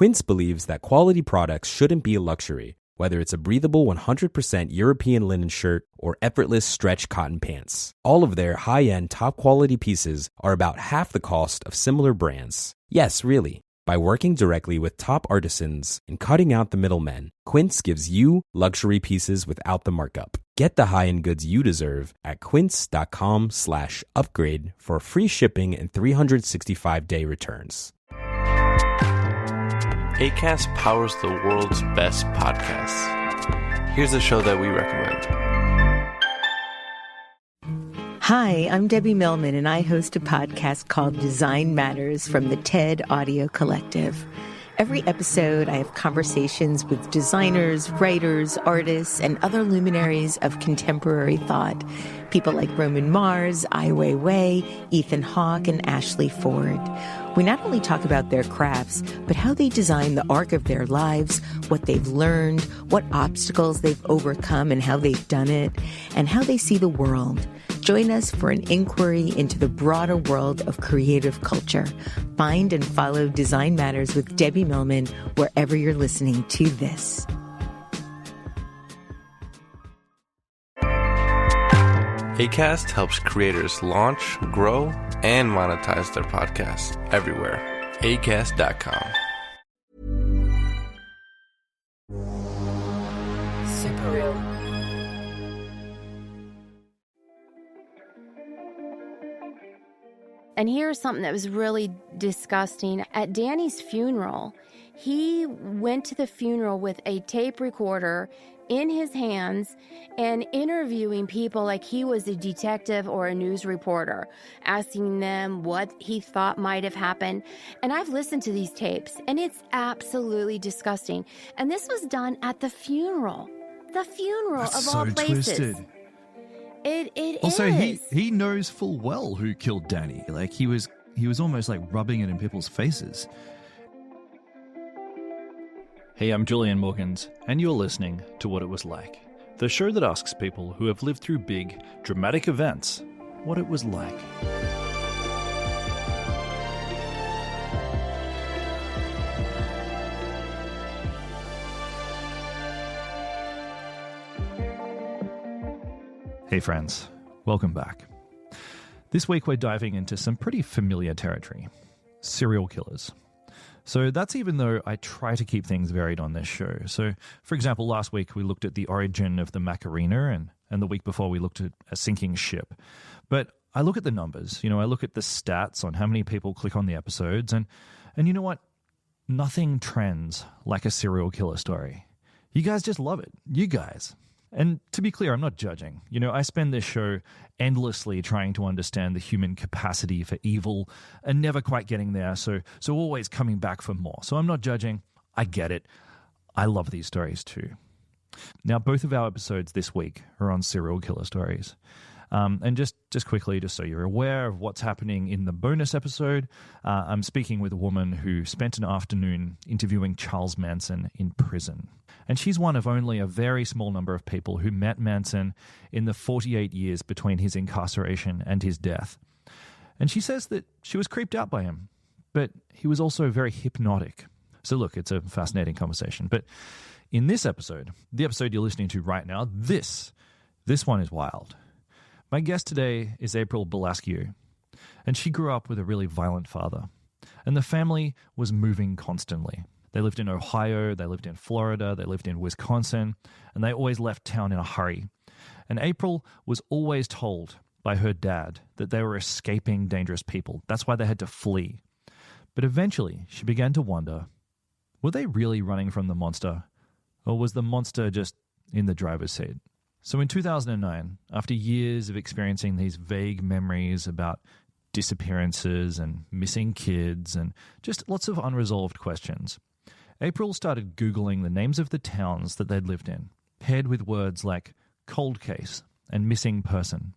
Quince believes that quality products shouldn't be a luxury, whether it's a breathable 100% European linen shirt or effortless stretch cotton pants. All of their high-end, top-quality pieces are about half the cost of similar brands. Yes, really. By working directly with top artisans and cutting out the middlemen, Quince gives you luxury pieces without the markup. Get the high-end goods you deserve at quince.com/upgrade for free shipping and 365-day returns. Acast powers the world's best podcasts. Here's a show that we recommend. Hi, I'm Debbie Millman, and I host a podcast called Design Matters from the TED Audio Collective. Every episode, I have conversations with designers, writers, artists, and other luminaries of contemporary thought. People like Roman Mars, Ai Weiwei, Ethan Hawke, and Ashley Ford. We not only talk about their crafts, but how they design the arc of their lives, what they've learned, what obstacles they've overcome and how they've done it, and how they see the world. Join us for an inquiry into the broader world of creative culture. Find and follow Design Matters with Debbie Millman wherever you're listening to this. Acast helps creators launch, grow, and monetize their podcasts everywhere. Acast.com. Super real. And here's something that was really disgusting. At Danny's funeral, he went to the funeral with a tape recorder in his hands and interviewing people like he was a detective or a news reporter, asking them what he thought might have happened. And I've listened to these tapes, and it's absolutely disgusting. And this was done at the funeral. The funeral That's of all so places. Twisted. It Also, is. he knows full well who killed Danny. Like he was almost like rubbing it in people's faces. Hey, I'm Julian Morgans, and you're listening to What It Was Like, the show that asks people who have lived through big, dramatic events what it was like. Hey friends, welcome back. This week we're diving into some pretty familiar territory, serial killers. So that's even though I try to keep things varied on this show. So, for example, last week we looked at the origin of the Macarena, and the week before we looked at a sinking ship. But I look at the numbers, I look at the stats on how many people click on the episodes, and you know what? Nothing trends like a serial killer story. You guys just love it. You guys. And to be clear, I'm not judging. I spend this show endlessly trying to understand the human capacity for evil and never quite getting there, so always coming back for more. So I'm not judging. I get it. I love these stories too. Now, both of our episodes this week are on serial killer stories. And just quickly, just so you're aware of what's happening in the bonus episode, I'm speaking with a woman who spent an afternoon interviewing Charles Manson in prison. And she's one of only a very small number of people who met Manson in the 48 years between his incarceration and his death. And she says that she was creeped out by him, but he was also very hypnotic. So look, it's a fascinating conversation. But in this episode, the episode you're listening to right now, this one is wild. My guest today is April Balascio, and she grew up with a really violent father. And the family was moving constantly. They lived in Ohio, they lived in Florida, they lived in Wisconsin, and they always left town in a hurry. And April was always told by her dad that they were escaping dangerous people. That's why they had to flee. But eventually, she began to wonder, were they really running from the monster? Or was the monster just in the driver's seat? So in 2009, after years of experiencing these vague memories about disappearances and missing kids and just lots of unresolved questions, April started Googling the names of the towns that they'd lived in, paired with words like cold case and missing person.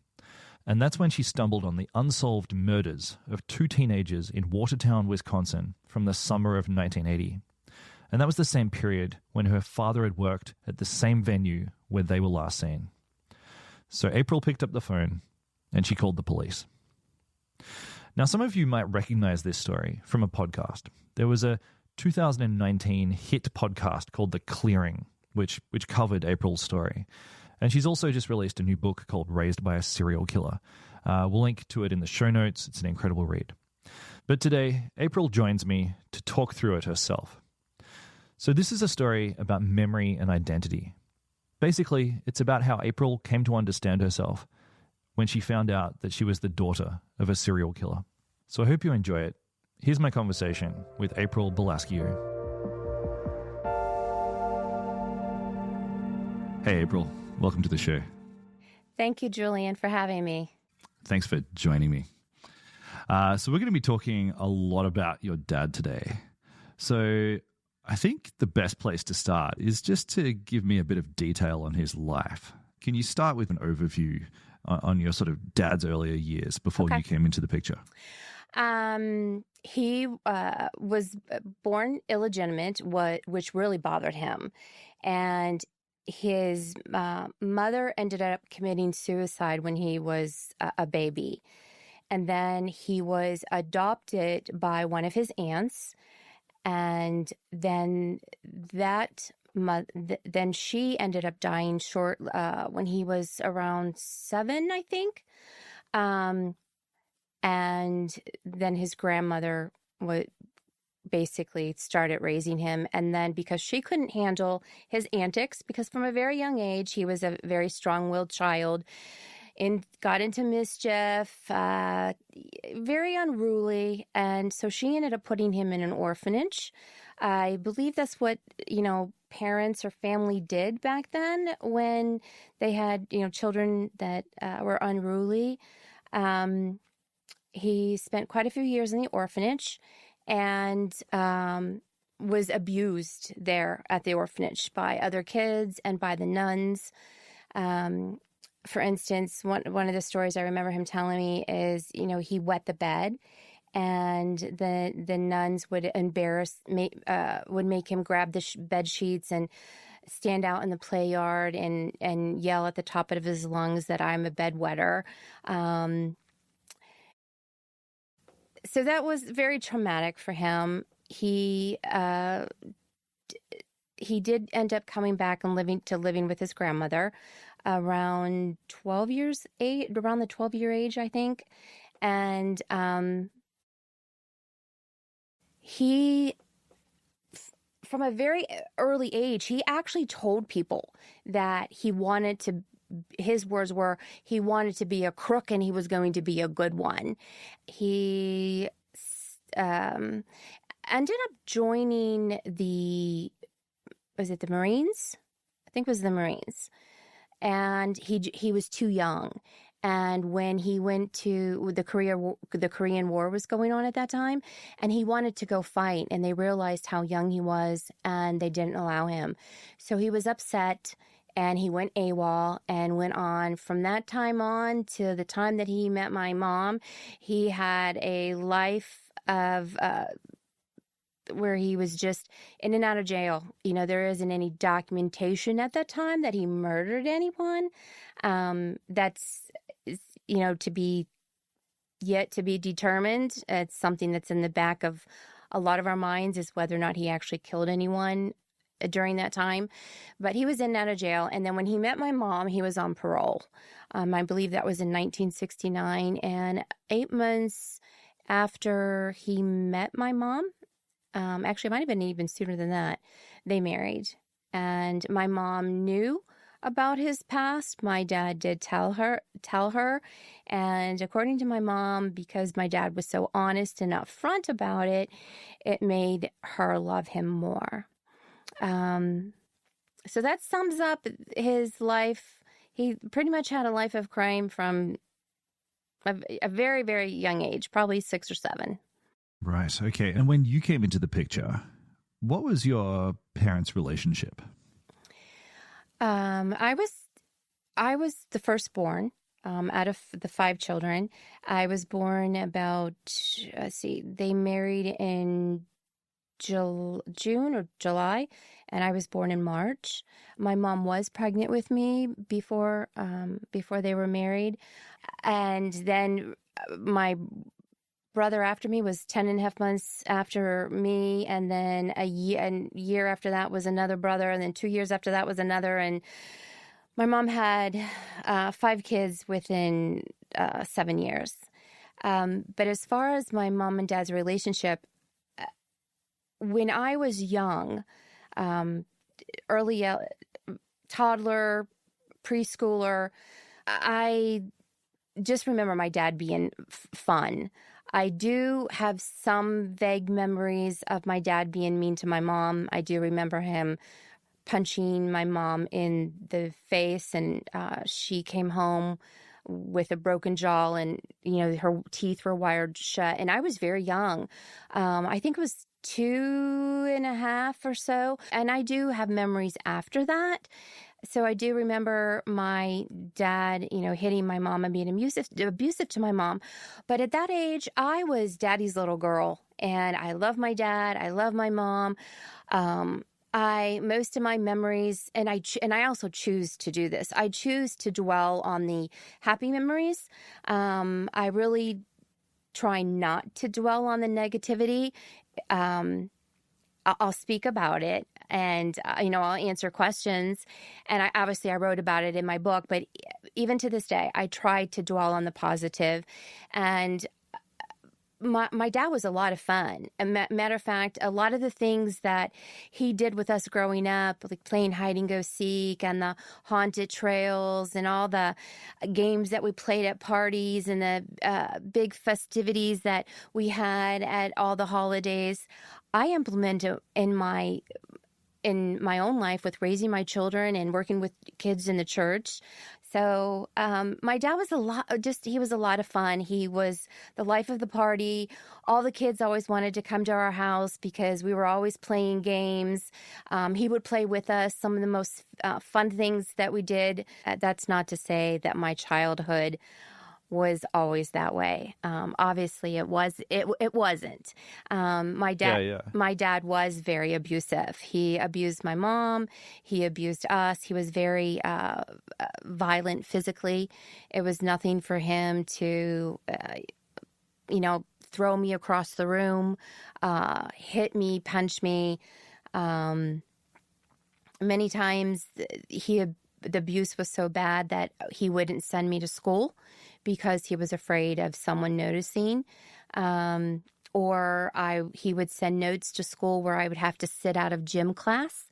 And that's when she stumbled on the unsolved murders of 2 teenagers in Watertown, Wisconsin from the summer of 1980. And that was the same period when her father had worked at the same venue where they were last seen. So April picked up the phone and she called the police. Now, some of you might recognize this story from a podcast. There was a 2019 hit podcast called The Clearing, which covered April's story. And she's also just released a new book called Raised by a Serial Killer. We'll link to it in the show notes. It's an incredible read. But today, April joins me to talk through it herself. So this is a story about memory and identity. Basically, it's about how April came to understand herself when she found out that she was the daughter of a serial killer. So I hope you enjoy it. Here's my conversation with April Balascio. Hey, April. Welcome to the show. Thank you, Julian, for having me. Thanks for joining me. So we're going to be talking a lot about your dad today. So I think the best place to start is just to give me a bit of detail on his life. Can you start with an overview on your sort of dad's earlier years before you came into the picture? He was born illegitimate, which really bothered him. And his mother ended up committing suicide when he was a baby. And then he was adopted by one of his aunts. And then then she ended up dying short when he was around 7, I think. And then his grandmother basically started raising him. And then because she couldn't handle his antics, because from a very young age, he was a very strong-willed child and got into mischief, very unruly. And so she ended up putting him in an orphanage. I believe that's what, parents or family did back then when they had, children that were unruly. He spent quite a few years in the orphanage and was abused there at the orphanage by other kids and by the nuns. For instance, one of the stories I remember him telling me is, he wet the bed, and the nuns would would make him grab the bed sheets and stand out in the play yard and yell at the top of his lungs that I'm a bedwetter. So that was very traumatic for him. He did end up coming back and living with his grandmother around 12 years age, around the 12-year age, I think. And he, from a very early age, he actually told people that his words were, he wanted to be a crook and he was going to be a good one. He ended up joining the Marines? I think it was the Marines. And he was too young. And when he went to the Korean War was going on at that time, and he wanted to go fight, and they realized how young he was, and they didn't allow him. So he was upset, and he went AWOL and went on. From that time on to the time that he met my mom, he had a life of where he was just in and out of jail. There isn't any documentation at that time that he murdered anyone. That's, to be determined. It's something that's in the back of a lot of our minds, is whether or not he actually killed anyone during that time. But he was in and out of jail. And then when he met my mom, he was on parole. I believe that was in 1969. And 8 months after he met my mom, actually, it might have been even sooner than that, they married. And my mom knew about his past. My dad did tell her. And according to my mom, because my dad was so honest and upfront about it, it made her love him more. So that sums up his life. He pretty much had a life of crime from a very, very young age, probably 6 or 7. Right. Okay. And when you came into the picture, what was your parents' relationship? I was the firstborn out of the 5 children. I was born about, they married in June or July, and I was born in March. My mom was pregnant with me before they were married, and then my brother after me was 10 and a half months after me. And then a year after that was another brother. And then 2 years after that was another. And my mom had 5 kids within 7 years. But as far as my mom and dad's relationship, when I was young, early toddler, preschooler, I just remember my dad being fun. I do have some vague memories of my dad being mean to my mom. I do remember him punching my mom in the face, and she came home with a broken jaw, and her teeth were wired shut. And I was very young. I think it was 2.5 or so. And I do have memories after that. So I do remember my dad, hitting my mom and being abusive to my mom. But at that age, I was daddy's little girl, and I love my dad. I love my mom. Most of my memories, and I also choose to do this. I choose to dwell on the happy memories. I really try not to dwell on the negativity. I'll speak about it, and I'll answer questions. And I wrote about it in my book, but even to this day, I try to dwell on the positive. And my dad was a lot of fun. Matter of fact, a lot of the things that he did with us growing up, like playing hide and go seek and the haunted trails and all the games that we played at parties and the big festivities that we had at all the holidays, I implemented in my own life with raising my children and working with kids in the church. So my dad was he was a lot of fun. He was the life of the party. All the kids always wanted to come to our house because we were always playing games. He would play with us. Some of the most fun things that we did. That's not to say that my childhood was always that way. Obviously it wasn't. My dad was very abusive. He abused my mom. He abused us. He was very violent physically. It was nothing for him to, throw me across the room, hit me, punch me. Many times the abuse was so bad that he wouldn't send me to school because he was afraid of someone noticing. Or he would send notes to school where I would have to sit out of gym class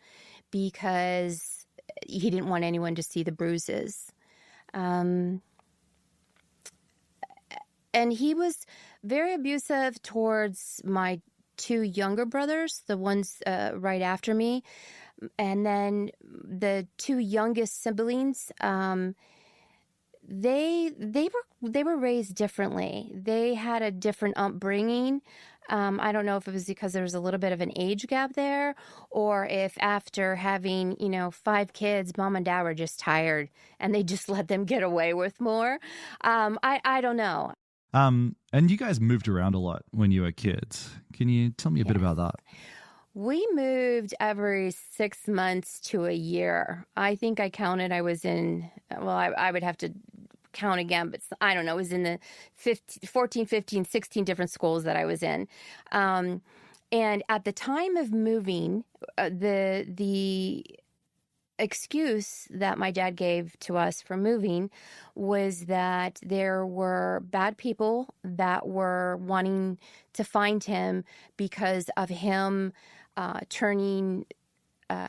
because he didn't want anyone to see the bruises. And he was very abusive towards my 2 younger brothers, the ones right after me. And then the 2 youngest siblings, they were raised differently. They had a different upbringing. I don't know if it was because there was a little bit of an age gap there, or if after having 5 kids, mom and dad were just tired and they just let them get away with more. I don't know. And you guys moved around a lot when you were kids. Can you tell me a bit about that? We moved every 6 months to a year. I think I counted. I was in, I would have to count again, but I don't know. It was in the 14, 15, 16 different schools that I was in. And at the time of moving, the excuse that my dad gave to us for moving was that there were bad people that were wanting to find him because of him turning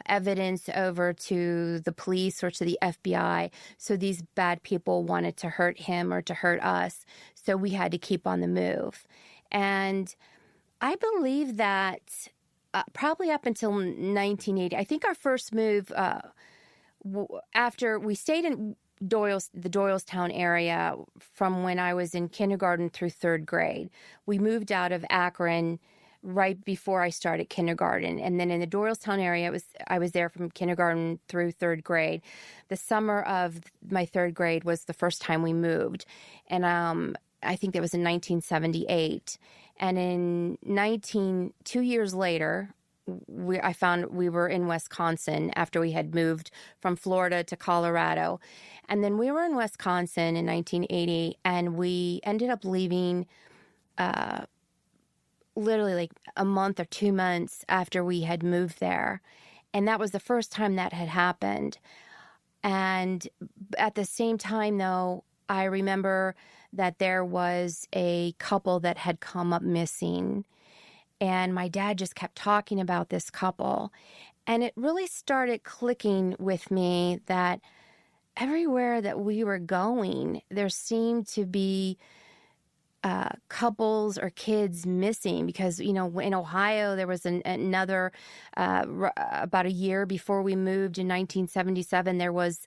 evidence over to the police or to the FBI. So these bad people wanted to hurt him or to hurt us. So we had to keep on the move. And I believe that probably up until 1980, I think our first move, after we stayed in the Doylestown area from when I was in kindergarten through 3rd grade. We moved out of Akron right before I started kindergarten. And then in the Doylestown area, I was there from kindergarten through 3rd grade. The summer of my 3rd grade was the first time we moved. And I think that was in 1978. And 2 years later, I found we were in Wisconsin after we had moved from Florida to Colorado. And then we were in Wisconsin in 1980, and we ended up leaving literally like a month or 2 months after we had moved there. And that was the first time that had happened. And at the same time, though, I remember that there was a couple that had come up missing. And my dad just kept talking about this couple. And it really started clicking with me that everywhere that we were going, there seemed to be couples or kids missing, because, in Ohio, there was another, about a year before we moved in 1977, there was,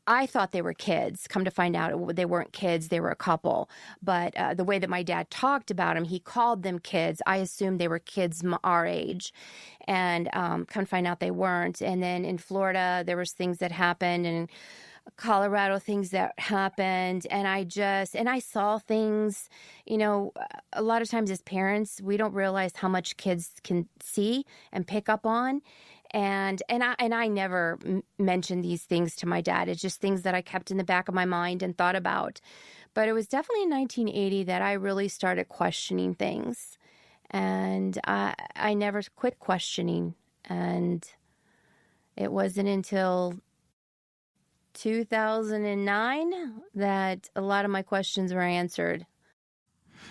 I thought they were kids. Come to find out, they weren't kids. They were a couple. But the way that my dad talked about them, he called them kids. I assumed they were kids our age. And come to find out they weren't. And then in Florida, there was things that happened, and Colorado, things that happened. And I saw things, a lot of times as parents, we don't realize how much kids can see and pick up on. And I never mentioned these things to my dad. It's just things that I kept in the back of my mind and thought about. But it was definitely in 1980 that I really started questioning things. And I never quit questioning. And it wasn't until 2009 that a lot of my questions were answered.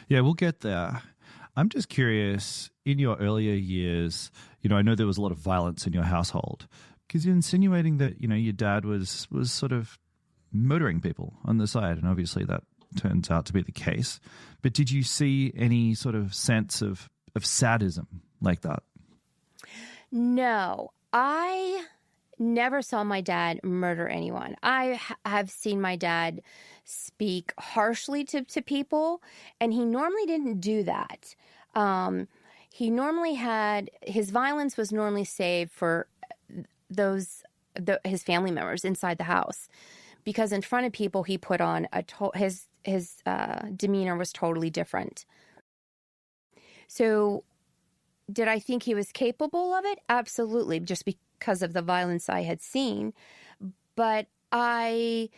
Yeah, we'll get there. I'm just curious, in your earlier years, I know there was a lot of violence in your household, because you're insinuating that, your dad was sort of murdering people on the side, and obviously that turns out to be the case. But did you see any sort of sense of sadism like that? No, I never saw my dad murder anyone. I have seen my dad speak harshly to people, and he normally didn't do that. He normally his violence was normally saved for his family members inside the house, because in front of people he put on his demeanor was totally different. So did I think he was capable of it? Absolutely, just because of the violence I had seen. But I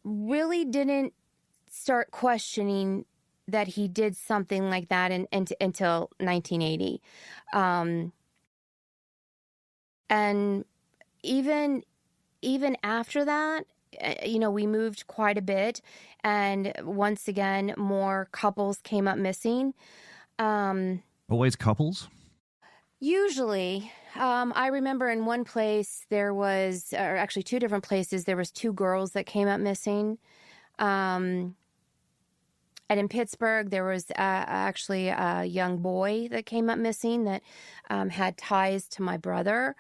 really didn't start questioning that he did something like that until 1980. And even after that, we moved quite a bit. And once again, more couples came up missing. Always couples? Usually. I remember in one place there was, or actually two different places, there was two girls that came up missing. And in Pittsburgh, there was actually a young boy that came up missing that had ties to my brother.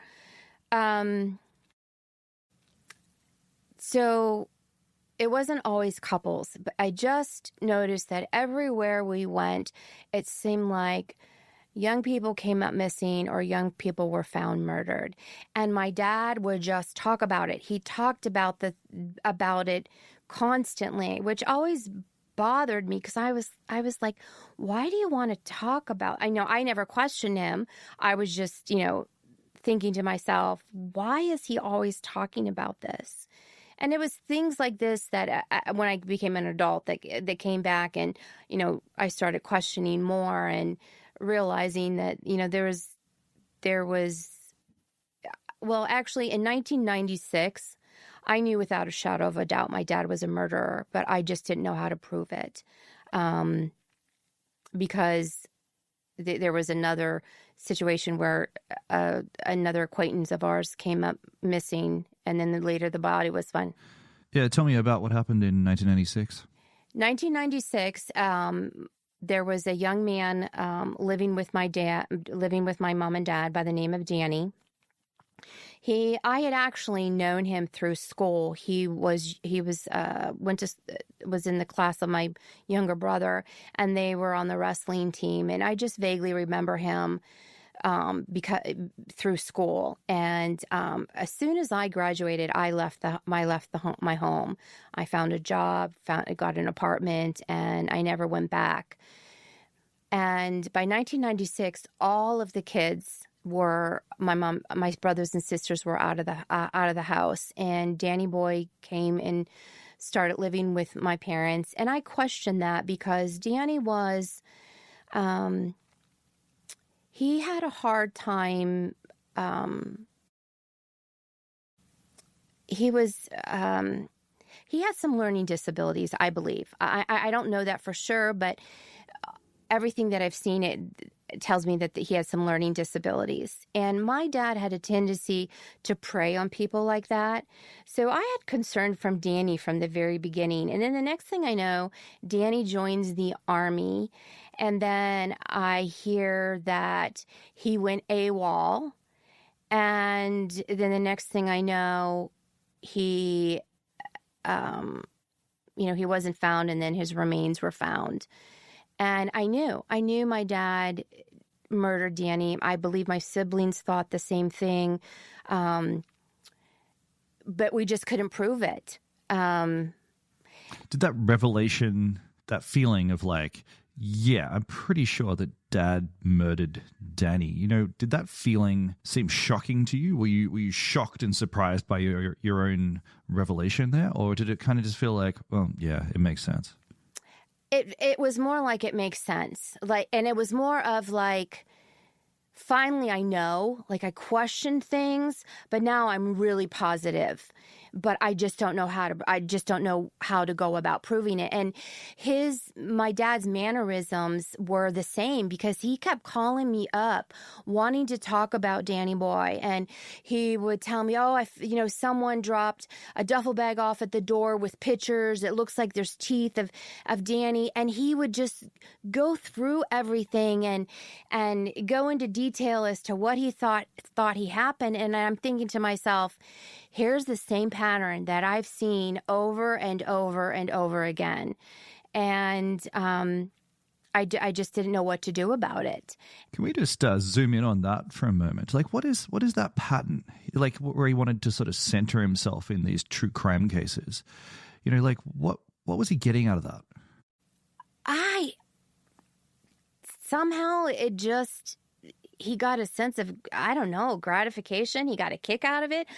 So it wasn't always couples, but I just noticed that everywhere we went, it seemed like young people came up missing or young people were found murdered. And my dad would just talk about it. He talked about it constantly, which always bothered me, because I was like, why do you want to talk about? I know I never questioned him. I was just, thinking to myself, why is he always talking about this? And it was things like this that when I became an adult that came back, and, I started questioning more and realizing that, there was, well, actually in 1996, I knew without a shadow of a doubt my dad was a murderer, but I just didn't know how to prove it. Because there was another situation where another acquaintance of ours came up missing, and then later the body was found. Yeah, tell me about what happened in 1996. 1996, there was a young man living with my mom and dad by the name of Danny. I had actually known him through school. He was in the class of my younger brother, and they were on the wrestling team. And I just vaguely remember him through school. And as soon as I graduated, I left my home. I found a job, got an apartment, and I never went back. And by 1996, all of the kids were my brothers and sisters were out of the house, and Danny Boy came and started living with my parents. And I questioned that because Danny was, he had a hard time. He had some learning disabilities, I believe. I don't know that for sure, but everything that I've seen, it tells me that he has some learning disabilities. And my dad had a tendency to prey on people like that. So I had concern from Danny from the very beginning. And then the next thing I know, Danny joins the Army. And then I hear that he went AWOL. And then the next thing I know, he wasn't found, and then his remains were found. And I knew my dad murdered Danny. I believe my siblings thought the same thing, but we just couldn't prove it. Did that revelation, that feeling of like, yeah, I'm pretty sure that Dad murdered Danny, did that feeling seem shocking to you? Were you shocked and surprised by your own revelation there? Or did it kind of just feel like, well, yeah, it makes sense? It was more like it makes sense. And it was more of like, finally I know, like I questioned things, but now I'm really positive. But I just don't know how to go about proving it. And my dad's mannerisms were the same because he kept calling me up, wanting to talk about Danny Boy. And he would tell me, someone dropped a duffel bag off at the door with pictures. It looks like there's teeth of Danny. And he would just go through everything and go into detail as to what he thought he happened. And I'm thinking to myself, here's the same pattern that I've seen over and over and over again. And I just didn't know what to do about it. Can we just zoom in on that for a moment? Like, what is that pattern? Like, where he wanted to sort of center himself in these true crime cases. Like, what was he getting out of that? Somehow it just... he got a sense of, I don't know, gratification. He got a kick out of it.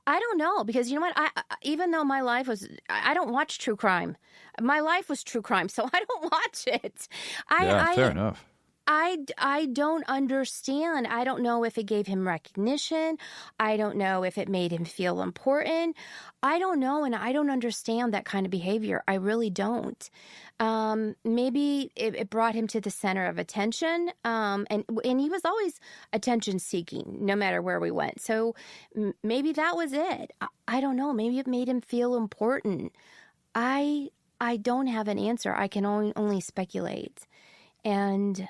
I don't know, because you know what? Even though my life was, I don't watch true crime. My life was true crime, so I don't watch it. Fair enough. I don't understand. I don't know if it gave him recognition. I don't know if it made him feel important. I don't know, and I don't understand that kind of behavior. I really don't. Maybe it brought him to the center of attention, and he was always attention-seeking, no matter where we went. So maybe that was it. I don't know. Maybe it made him feel important. I don't have an answer. I can only speculate. And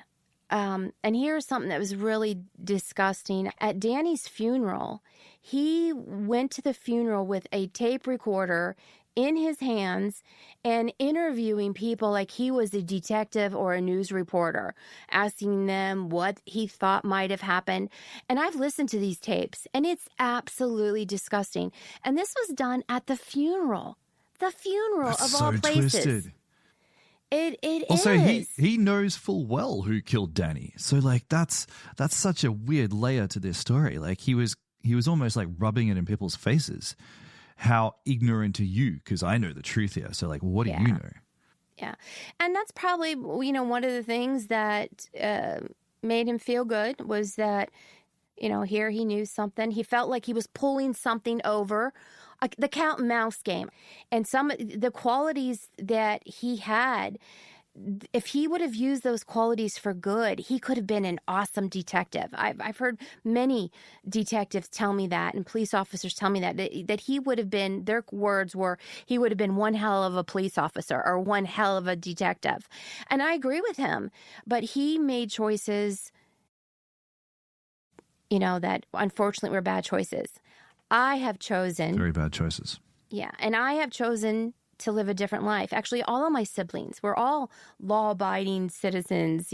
here's something that was really disgusting. At Danny's funeral, he went to the funeral with a tape recorder in his hands and interviewing people like he was a detective or a news reporter, asking them what he thought might have happened. And I've listened to these tapes, and it's absolutely disgusting. And this was done at the funeral. The funeral That's of all so places. Twisted. It also, is. he knows full well who killed Danny. So like that's such a weird layer to this story. Like he was almost like rubbing it in people's faces. How ignorant are you? Because I know the truth here. So like, what do you know? Yeah. And that's probably, one of the things that made him feel good was that, here he knew something. He felt like he was pulling something over. The cat and mouse game. And some the qualities that he had, if he would have used those qualities for good, he could have been an awesome detective. I've heard many detectives tell me that, and police officers tell me that he would have been, their words were, he would have been one hell of a police officer or one hell of a detective. And I agree with him. But he made choices, that unfortunately were bad choices. I have chosen... very bad choices. Yeah, and I have chosen to live a different life. Actually, all of my siblings, we're all law-abiding citizens,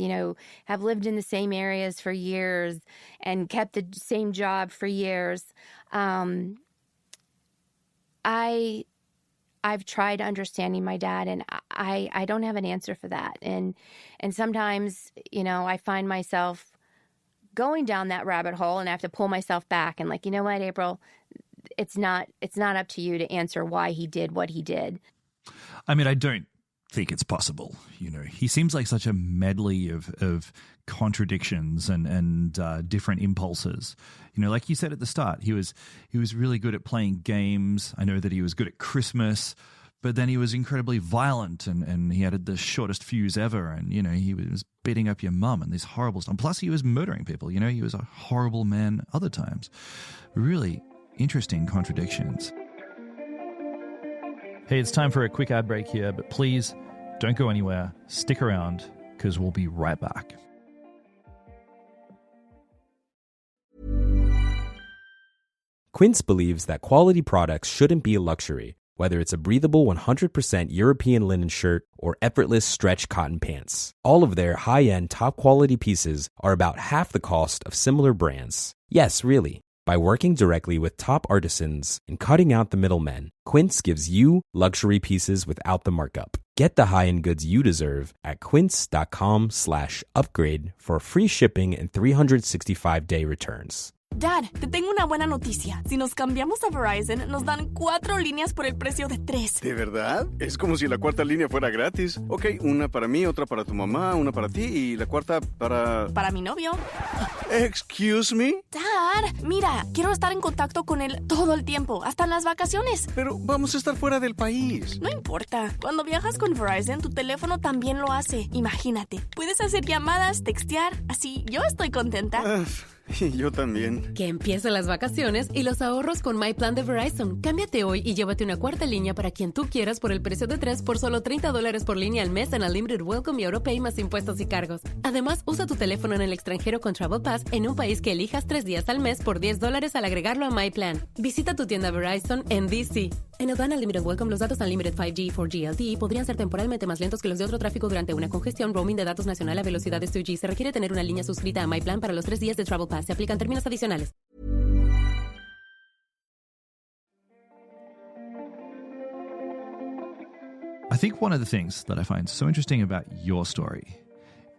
have lived in the same areas for years and kept the same job for years. I've tried understanding my dad, and I don't have an answer for that. And sometimes, I find myself going down that rabbit hole, and I have to pull myself back and like, you know what, April, it's not up to you to answer why he did what he did. I mean, I don't think it's possible. You know, he seems like such a medley of contradictions and different impulses. You know, like you said at the start, he was really good at playing games. I know that he was good at Christmas, but then he was incredibly violent and he had the shortest fuse ever. And, you know, he was beating up your mum and this horrible stuff. Plus, he was murdering people. You know, he was a horrible man other times. Really interesting contradictions. Hey, it's time for a quick ad break here, but please don't go anywhere. Stick around because we'll be right back. Quince believes that quality products shouldn't be a luxury, whether it's a breathable 100% European linen shirt or effortless stretch cotton pants. All of their high-end, top-quality pieces are about half the cost of similar brands. Yes, really. By working directly with top artisans and cutting out the middlemen, Quince gives you luxury pieces without the markup. Get the high-end goods you deserve at quince.com/upgrade for free shipping and 365-day returns. Dad, te tengo una buena noticia. Si nos cambiamos a Verizon, nos dan 4 líneas por el precio de 3. ¿De verdad? Es como si la cuarta línea fuera gratis. Ok, una para mí, otra para tu mamá, una para ti y la cuarta para... Para mi novio. Excuse me? Dad, mira, quiero estar en contacto con él todo el tiempo, hasta en las vacaciones. Pero vamos a estar fuera del país. No importa. Cuando viajas con Verizon, tu teléfono también lo hace. Imagínate, puedes hacer llamadas, textear, así yo estoy contenta. Y yo también. Que empiecen las vacaciones y los ahorros con My Plan de Verizon. Cámbiate hoy y llévate una cuarta línea para quien tú quieras por el precio de 3 por solo $30 por línea al mes en Unlimited Welcome y AutoPay más impuestos y cargos. Además, usa tu teléfono en el extranjero con Travel Pass en un país que elijas 3 días al mes por $10 al agregarlo a My Plan. Visita tu tienda Verizon en DC. En el plan Unlimited Welcome, los datos Unlimited 5G, 4G LTE podrían ser temporalmente más lentos que los de otro tráfico durante una congestión. Roaming de datos nacional a velocidades 2G. Se requiere tener una línea suscrita a My Plan para los 3 días de Travel Pass. Se aplican términos adicionales. I think one of the things that I find so interesting about your story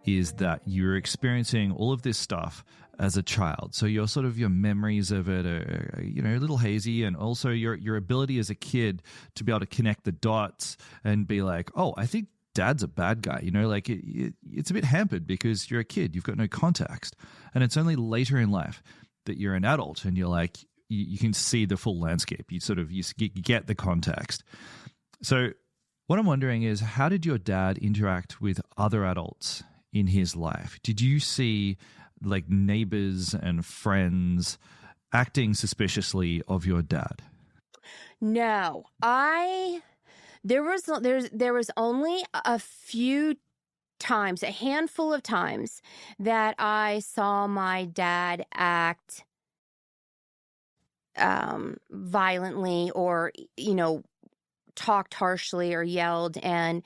is that you're experiencing all of this stuff as a child. So your memories of it are, you know, a little hazy, and also your ability as a kid to be able to connect the dots and be like, oh, I think Dad's a bad guy. You know, like it's a bit hampered because you're a kid, you've got no context. And it's only later in life that you're an adult and you're like, you can see the full landscape. You get the context. So what I'm wondering is, how did your dad interact with other adults in his life? Did you see like neighbors and friends acting suspiciously of your dad? No, there was only a few times, a handful of times, that I saw my dad act violently or, you know, talked harshly or yelled, and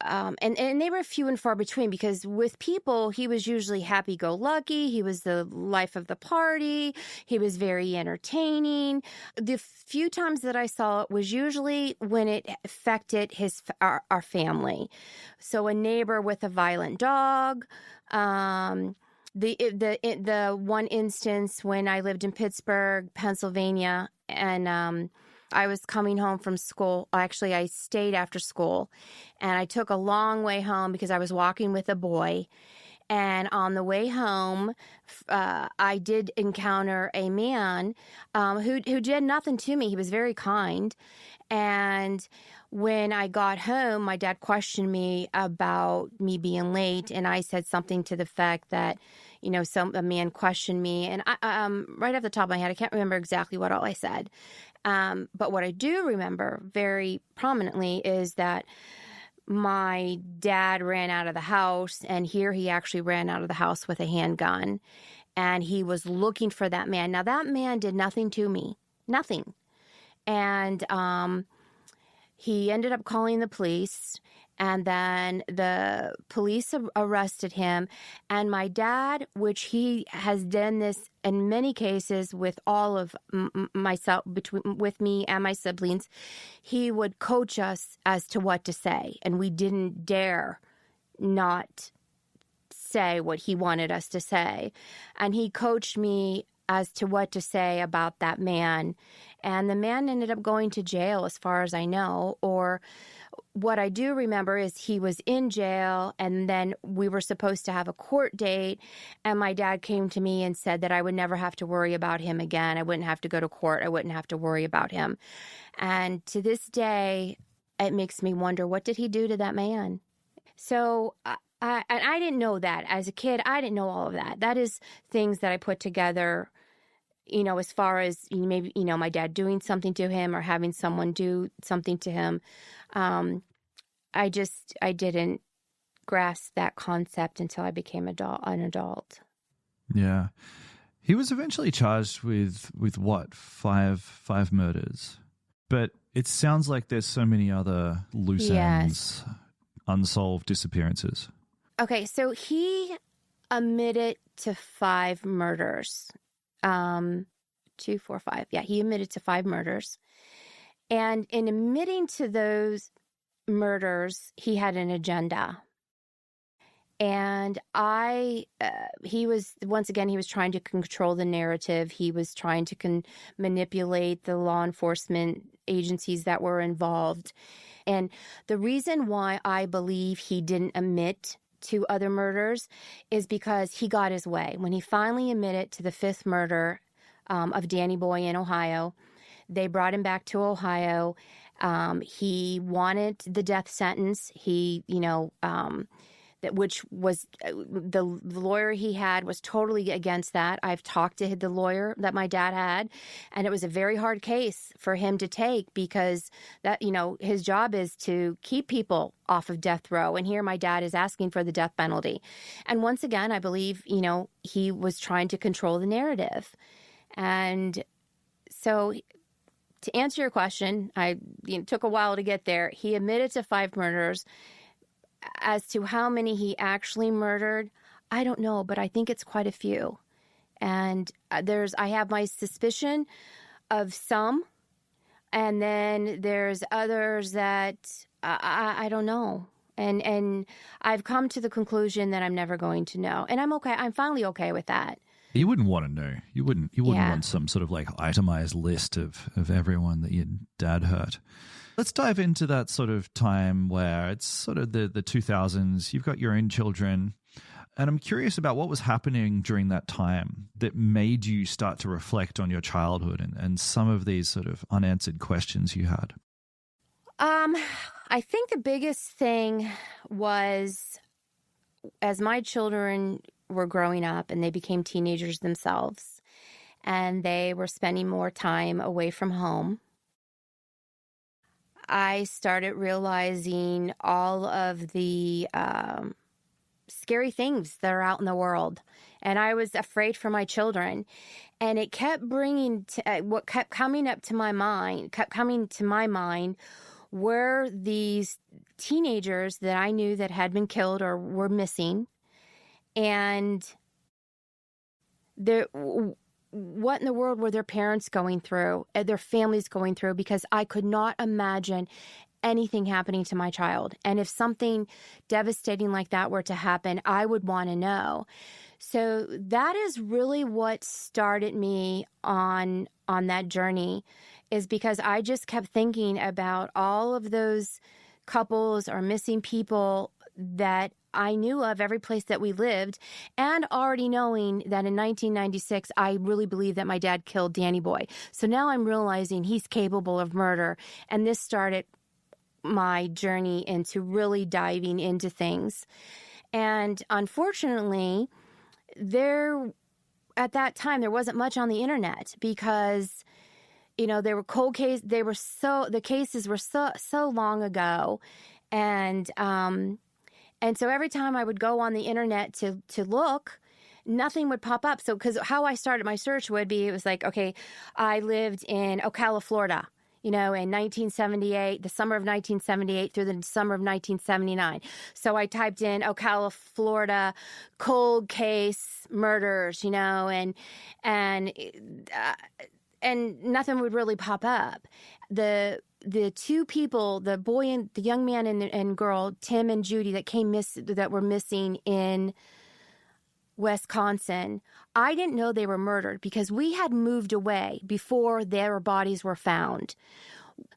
and they were few and far between, because with people he was usually happy-go-lucky. He was the life of the party. He was very entertaining. The few times that I saw it was usually when it affected our family. So a neighbor with a violent dog. The one instance when I lived in Pittsburgh, Pennsylvania, and I was coming home from school. Actually, I stayed after school, and I took a long way home because I was walking with a boy. And on the way home, I did encounter a man who did nothing to me. He was very kind. And when I got home, my dad questioned me about me being late, and I said something to the fact that, you know, a man questioned me. And I, right off the top of my head, I can't remember exactly what all I said. But what I do remember very prominently is that my dad ran out of the house, and here he actually ran out of the house with a handgun, and he was looking for that man. Now, that man did nothing to me, nothing. And he ended up calling the police, and then the police arrested him. And my dad, which he has done this in many cases with all of myself, with me and my siblings, he would coach us as to what to say. And we didn't dare not say what he wanted us to say. And he coached me as to what to say about that man. And the man ended up going to jail, as far as I know. Or what I do remember is he was in jail, and then we were supposed to have a court date, and my dad came to me and said that I would never have to worry about him again. I wouldn't have to go to court. I wouldn't have to worry about him. And to this day, it makes me wonder, what did he do to that man? So I didn't know that. As a kid, I didn't know all of that. That is things that I put together, as far as maybe, my dad doing something to him or having someone do something to him. I didn't grasp that concept until I became an adult. Yeah. He was eventually charged with what? Five murders. But it sounds like there's so many other loose ends, unsolved disappearances. Okay, so he admitted to 5 murders. 2, 4, 5. Yeah, he admitted to 5 murders. And in admitting to those murders, he had an agenda. And he was trying to control the narrative. He was trying to manipulate the law enforcement agencies that were involved. And the reason why I believe he didn't admit to other murders is because he got his way. When he finally admitted to the 5th murder of Danny Boy in Ohio, they brought him back to Ohio. He wanted the death sentence. Which was the lawyer he had was totally against that. I've talked to the lawyer that my dad had, and it was a very hard case for him to take because that, his job is to keep people off of death row. And here my dad is asking for the death penalty. And once again, I believe, he was trying to control the narrative. And so to answer your question, took a while to get there. He admitted to 5 murders. As to how many he actually murdered, I don't know, but I think it's quite a few. And I have my suspicion of some, and then there's others that I don't know. And I've come to the conclusion that I'm never going to know. And I'm okay. I'm finally okay with that. You wouldn't want to know. You wouldn't want some sort of itemized list of everyone that your dad hurt. Let's dive into that sort of time where it's sort of the 2000s. You've got your own children. And I'm curious about what was happening during that time that made you start to reflect on your childhood and some of these sort of unanswered questions you had. I think the biggest thing was, as my children were growing up and they became teenagers themselves, and they were spending more time away from home, I started realizing all of the scary things that are out in the world. And I was afraid for my children. And it kept what kept coming to my mind were these teenagers that I knew that had been killed or were missing. And what in the world were their parents going through, their families going through, because I could not imagine anything happening to my child. And if something devastating like that were to happen, I would want to know. So that is really what started me on that journey, is because I just kept thinking about all of those couples or missing people that I knew of every place that we lived, and already knowing that in 1996, I really believe that my dad killed Danny Boy. So now I'm realizing he's capable of murder. And this started my journey into really diving into things. And unfortunately, at that time, there wasn't much on the internet because, there were cold cases. The cases were so long ago. And so every time I would go on the internet to look, nothing would pop up. So, because how I started my search would be, it was like, okay, I lived in Ocala, Florida, in 1978, the summer of 1978 through the summer of 1979. So I typed in Ocala, Florida, cold case murders, and nothing would really pop up. The 2 people, the boy and the young man and girl, Tim and Judy, that were missing in Wisconsin, I didn't know they were murdered because we had moved away before their bodies were found.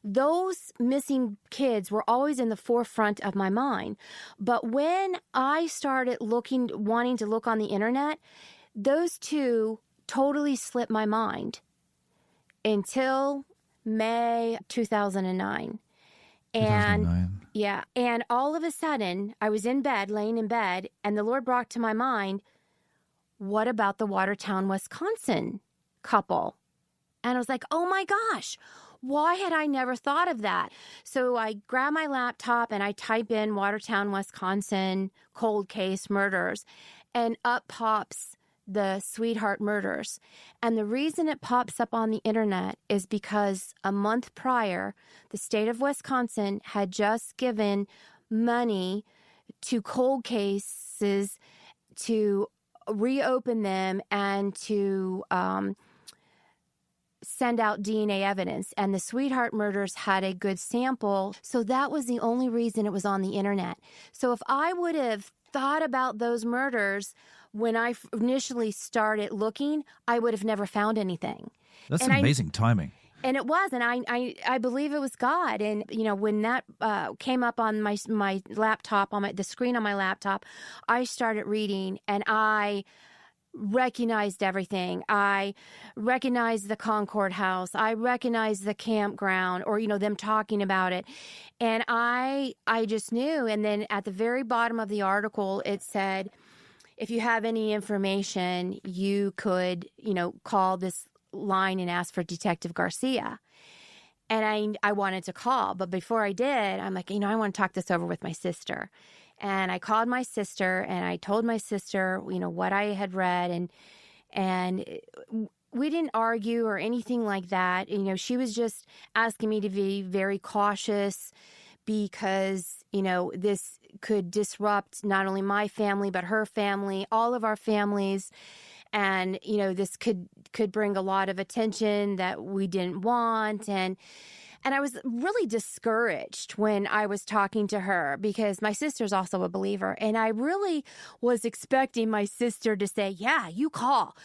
Those missing kids were always in the forefront of my mind. But when I started wanting to look on the internet, those two totally slipped my mind until May 2009. And 2009. yeah, and all of a sudden, I was laying in bed, and the Lord brought to my mind, what about the Watertown, Wisconsin couple? And I was like, oh my gosh, why had I never thought of that? So I grab my laptop and I type in Watertown, Wisconsin cold case murders, and up pops the Sweetheart murders. And the reason it pops up on the internet is because a month prior, the state of Wisconsin had just given money to cold cases to reopen them and to send out DNA evidence. And the Sweetheart murders had a good sample. So that was the only reason it was on the internet. So if I would have thought about those murders when I initially started looking, I would have never found anything. That's amazing timing. And it was, and I believe it was God. And when that came up on my laptop, on the screen on my laptop, I started reading, and I recognized everything. I recognized the Concord House. I recognized the campground, or them talking about it, and I just knew. And then at the very bottom of the article, it said, if you have any information, you could call this line and ask for Detective Garcia. And I wanted to call, but before I did, I'm like, I want to talk this over with my sister. And I called my sister, and I told my sister, what I had read, and we didn't argue or anything like that. She was just asking me to be very cautious because, this could disrupt not only my family, but her family, all of our families. And, this could bring a lot of attention that we didn't want. And I was really discouraged when I was talking to her because my sister's also a believer. And I really was expecting my sister to say, yeah, you call,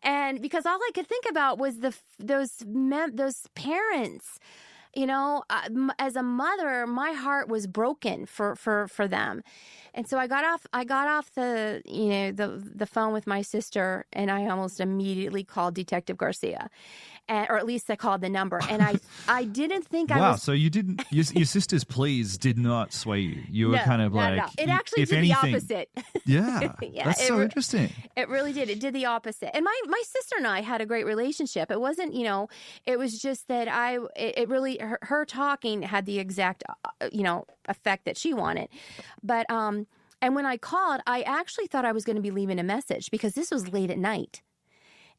and because all I could think about was those parents. As a mother, my heart was broken for them. And so I got off the the phone with my sister, and I almost immediately called Detective Garcia, or at least I called the number. And I didn't think I was. Wow, so you didn't. Your sister's pleas did not sway you. You were kind of like. No. It actually did the opposite. Yeah, that's so interesting. It really did. It did the opposite. And my sister and I had a great relationship. It wasn't, it was just that it really, her talking had the exact, effect that she wanted. But, and when I called, I actually thought I was going to be leaving a message because this was late at night.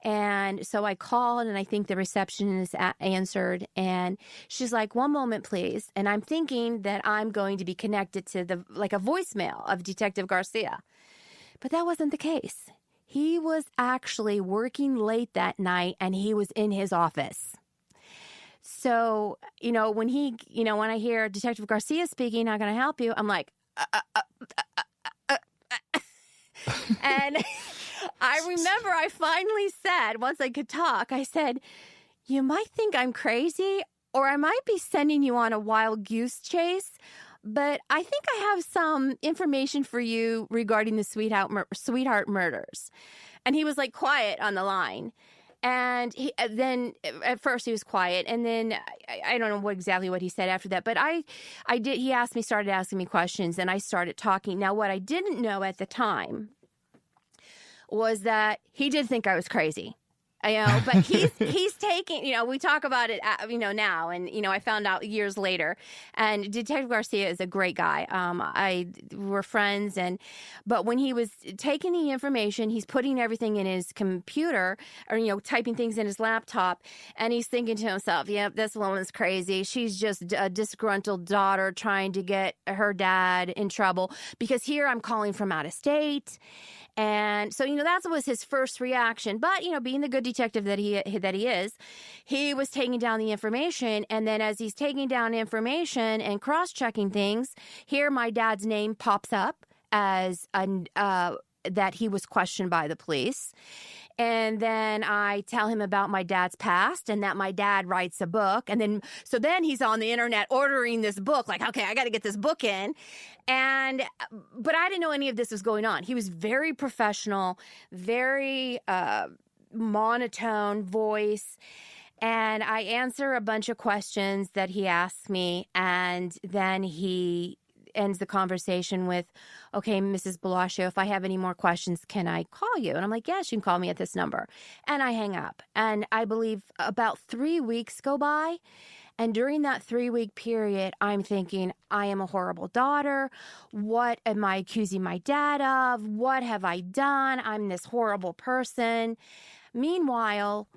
And so I called, and I think the receptionist answered, and she's like, one moment, please. And I'm thinking that I'm going to be connected to a voicemail of Detective Garcia. But that wasn't the case. He was actually working late that night, and he was in his office. So, when when I hear Detective Garcia speaking, how can I help you? I'm like, and I remember I finally said, once I could talk, I said, you might think I'm crazy, or I might be sending you on a wild goose chase, but I think I have some information for you regarding the Sweetheart murders. And he was like quiet on the line. And then at first he was quiet, and then I don't know exactly what he said after that, but he started asking me questions, and I started talking. Now, what I didn't know at the time was that he did think I was crazy. But he's taking, we talk about it, now, and, I found out years later. And Detective Garcia is a great guy. We're friends. But when he was taking the information, he's putting everything in his computer, or, typing things in his laptop. And he's thinking to himself, yep, this woman's crazy. She's just a disgruntled daughter trying to get her dad in trouble because here I'm calling from out of state. And so, that was his first reaction. But, being the good detective that he is, he was taking down the information. And then as he's taking down information and cross-checking things, here my dad's name pops up as that he was questioned by the police. And then I tell him about my dad's past and that my dad writes a book. And then, so then he's on the internet ordering this book, like, okay, I got to get this book in. But I didn't know any of this was going on. He was very professional, very monotone voice. And I answer a bunch of questions that he asks me. And then he ends the conversation with, okay, Mrs. Balascio, if I have any more questions, can I call you? And I'm like, yes, you can call me at this number. And I hang up. And I believe about 3 weeks go by. And during that 3-week period, I'm thinking, I am a horrible daughter. What am I accusing my dad of? What have I done? I'm this horrible person. Meanwhile,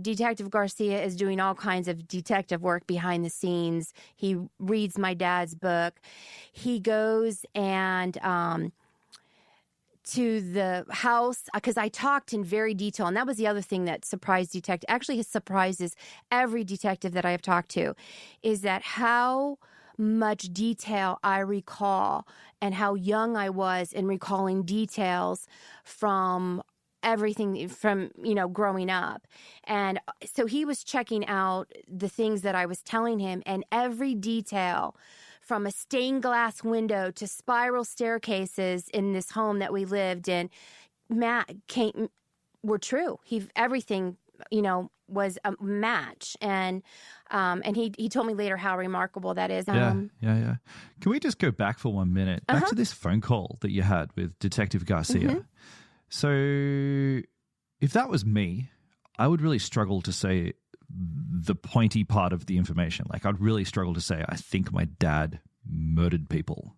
Detective Garcia is doing all kinds of detective work behind the scenes. He reads my dad's book. He goes and to the house, because I talked in very detail, and that was the other thing that surprised detective. Actually, it surprises every detective that I have talked to, is that how much detail I recall and how young I was in recalling details from everything from, growing up. And so he was checking out the things that I was telling him, and every detail from a stained glass window to spiral staircases in this home that we lived in, were true. Everything, was a match. And he told me later how remarkable that is. Yeah. Can we just go back for 1 minute? Back to this phone call that you had with Detective Garcia. Mm-hmm. So if that was me, I would really struggle to say the pointy part of the information. Like, I'd really struggle to say, I think my dad murdered people.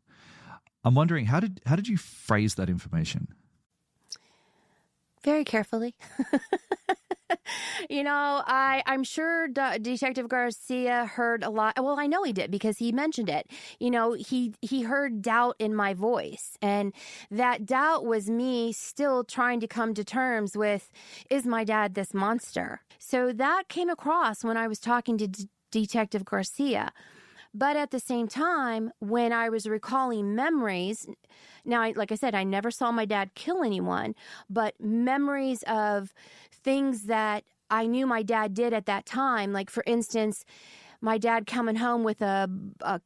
I'm wondering, how did you phrase that information? Very carefully. I'm sure Detective Garcia heard a lot. Well, I know he did because he mentioned it. He heard doubt in my voice. And that doubt was me still trying to come to terms with, is my dad this monster? So that came across when I was talking to Detective Garcia. But at the same time, when I was recalling memories, now, like I said, I never saw my dad kill anyone, but memories of things that I knew my dad did at that time. Like, for instance, my dad coming home with a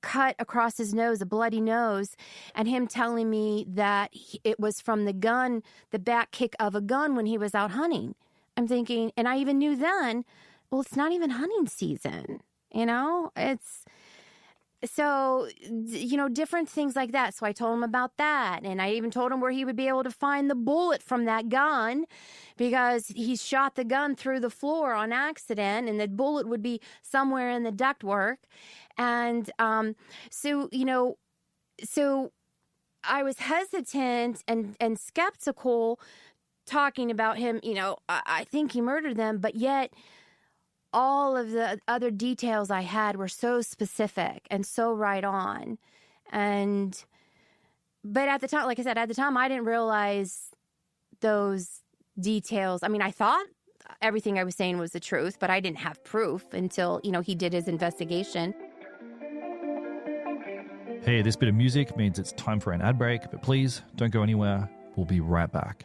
cut across his nose, a bloody nose, and him telling me that it was from the gun, the back kick of a gun when he was out hunting. I'm thinking, and I even knew then, well, it's not even hunting season, it's... So, different things like that. So I told him about that. And I even told him where he would be able to find the bullet from that gun, because he shot the gun through the floor on accident, and the bullet would be somewhere in the ductwork. And so I was hesitant and skeptical talking about him. I think he murdered them, but yet all of the other details I had were so specific and so right on. But at the time, like I said, I didn't realize those details. I mean, I thought everything I was saying was the truth, but I didn't have proof until, he did his investigation. Hey, this bit of music means it's time for an ad break, but please don't go anywhere. We'll be right back.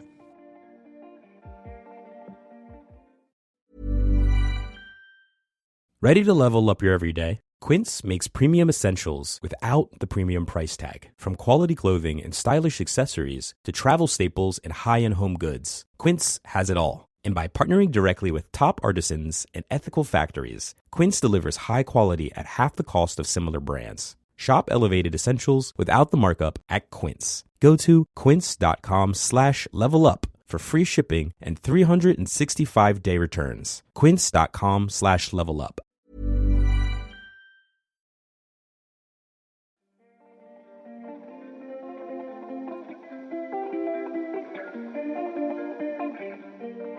Ready to level up your everyday? Quince makes premium essentials without the premium price tag. From quality clothing and stylish accessories to travel staples and high-end home goods, Quince has it all. And by partnering directly with top artisans and ethical factories, Quince delivers high quality at half the cost of similar brands. Shop elevated essentials without the markup at Quince. Go to quince.com/levelup for free shipping and 365-day returns. Quince.com/levelup.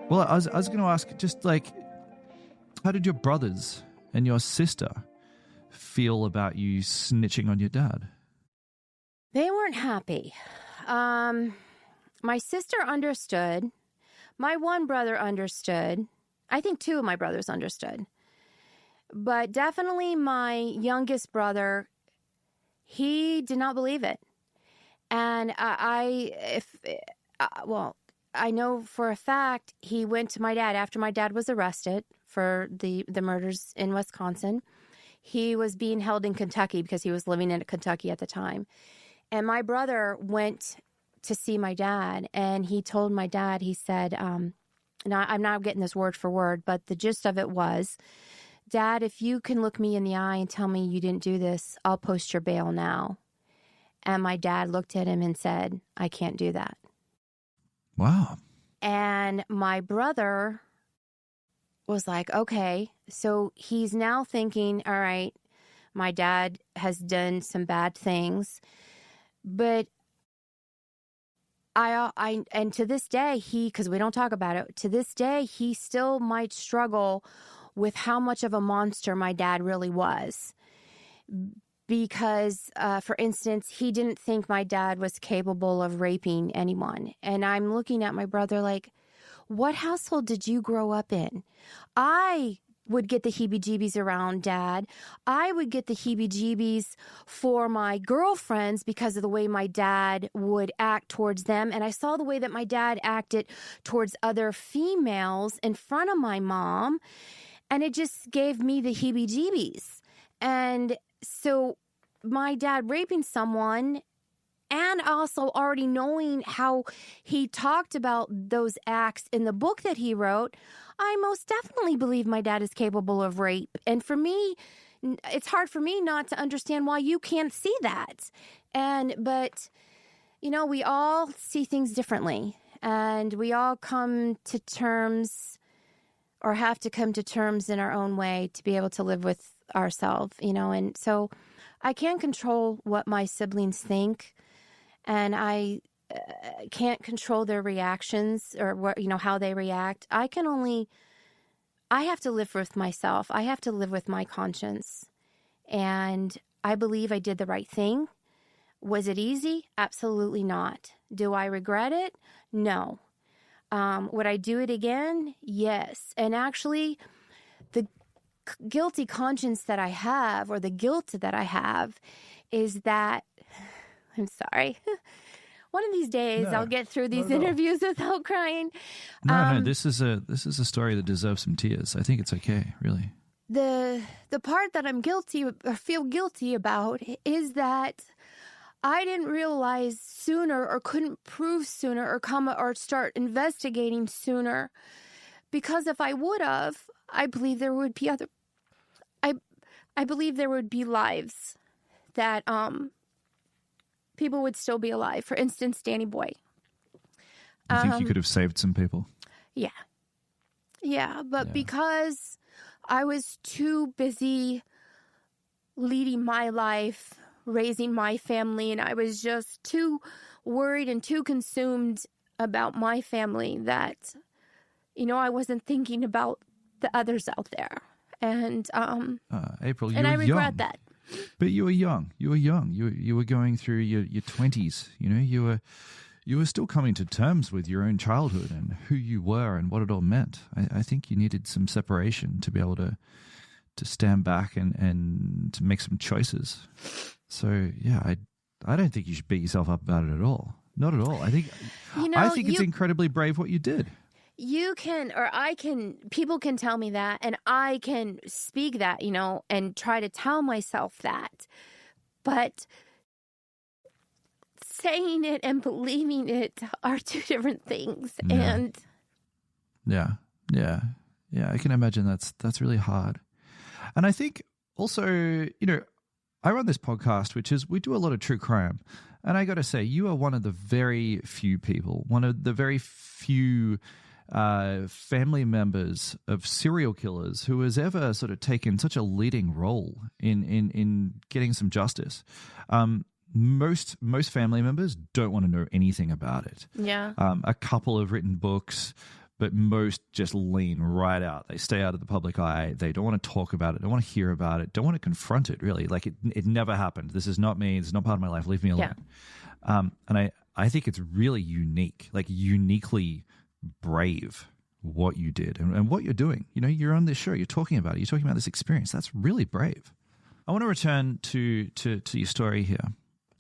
Well, I was going to ask, just like, how did your brothers and your sister feel about you snitching on your dad? They weren't happy. My sister understood. My one brother understood. I think 2 of my brothers understood. But definitely my youngest brother, he did not believe it. And I know for a fact he went to my dad after my dad was arrested for the murders in Wisconsin. He was being held in Kentucky because he was living in Kentucky at the time. And my brother went to see my dad, and he told my dad, he said, now I'm not getting this word for word, but the gist of it was, Dad, if you can look me in the eye and tell me you didn't do this, I'll post your bail now. And my dad looked at him and said, I can't do that. Wow. And my brother was like, okay. So he's now thinking, all right, my dad has done some bad things, but and to this day, because we don't talk about it, to this day, he still might struggle with how much of a monster my dad really was. Because, for instance, he didn't think my dad was capable of raping anyone. And I'm looking at my brother like, what household did you grow up in? I would get the heebie-jeebies around Dad. I would get the heebie-jeebies for my girlfriends because of the way my dad would act towards them. And I saw the way that my dad acted towards other females in front of my mom. And it just gave me the heebie-jeebies. And so my dad raping someone, and also already knowing how he talked about those acts in the book that he wrote, I most definitely believe my dad is capable of rape. And for me, it's hard for me not to understand why you can't see that. But, we all see things differently. And we all come to terms or have to come to terms in our own way to be able to live with ourselves, And so I can't control what my siblings think. And I can't control their reactions or what, how they react. I have to live with myself. I have to live with my conscience. And I believe I did the right thing. Was it easy? Absolutely not. Do I regret it? No. Would I do it again? Yes. And actually, the guilty conscience that I have, or the guilt that I have, is that, I'm sorry, one of these days I'll get through these interviews without crying. No, this is a story that deserves some tears. I think it's okay, really. The part that I'm guilty or feel guilty about is that I didn't realize sooner, or couldn't prove sooner, or come or start investigating sooner. Because if I would have, I believe there would be I believe there would be lives that people would still be alive. For instance, Danny Boy. You think you could have saved some people? Yeah, but because I was too busy leading my life, raising my family, and I was just too worried and too consumed about my family that, I wasn't thinking about the others out there. And April, you and were I regret young. that. But you were young. You were going through your 20s. You were still coming to terms with your own childhood and who you were and what it all meant. I think you needed some separation to be able to stand back and to make some choices. So yeah, I don't think you should beat yourself up about it at all. Not at all. I think it's incredibly brave what you did. You can, or I can, people can tell me that, and I can speak that, and try to tell myself that. But saying it and believing it are two different things. Yeah. And yeah, I can imagine that's really hard. And I think also, I run this podcast, which is, we do a lot of true crime. And I got to say, you are one of the very few people, one of the very few family members of serial killers who has ever sort of taken such a leading role in getting some justice. Most family members don't want to know anything about it. Yeah. A couple have written books, but most just lean right out. They stay out of the public eye. They don't want to talk about it. Don't want to hear about it. Don't want to confront it, really. Like it never happened. This is not me. It's not part of my life. Leave me alone. Yeah. And I think it's really unique, like uniquely brave what you did and what you're doing. You're on this show. You're talking about it. You're talking about this experience. That's really brave. I want to return to your story here.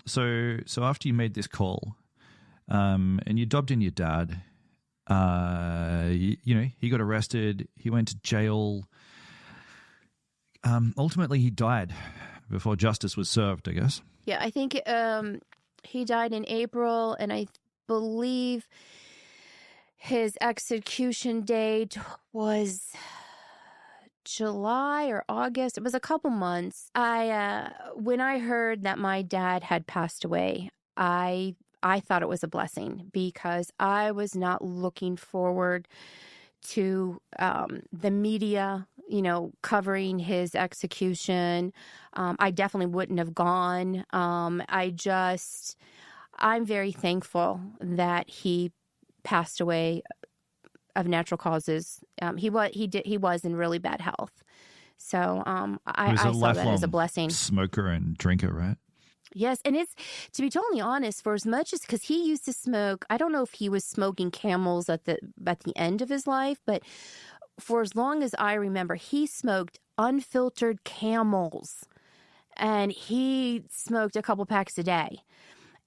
So after you made this call, and you dobbed in your dad, he got arrested. He went to jail. Ultimately, he died before justice was served, I guess. Yeah, I think he died in April, and I believe his execution date was July or August. It was a couple months. When I heard that my dad had passed away, I thought it was a blessing because I was not looking forward to the media, covering his execution. I definitely wouldn't have gone. I'm very thankful that he passed away of natural causes. He was in really bad health. So I saw that as a blessing. Smoker and drinker, right? Yes, and it's, to be totally honest, for as much as, because he used to smoke, I don't know if he was smoking Camels at the end of his life, but for as long as I remember, he smoked unfiltered Camels, and he smoked a couple packs a day.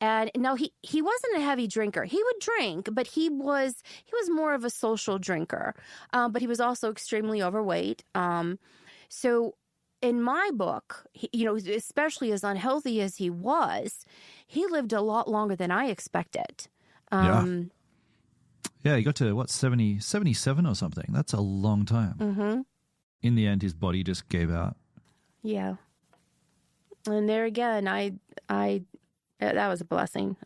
And no, he wasn't a heavy drinker. He would drink, but he was more of a social drinker. But he was also extremely overweight. So in my book, especially as unhealthy as he was, he lived a lot longer than I expected. Yeah, he got to, 77 or something. That's a long time. Mm-hmm. In the end, his body just gave out. Yeah. And there again, that was a blessing.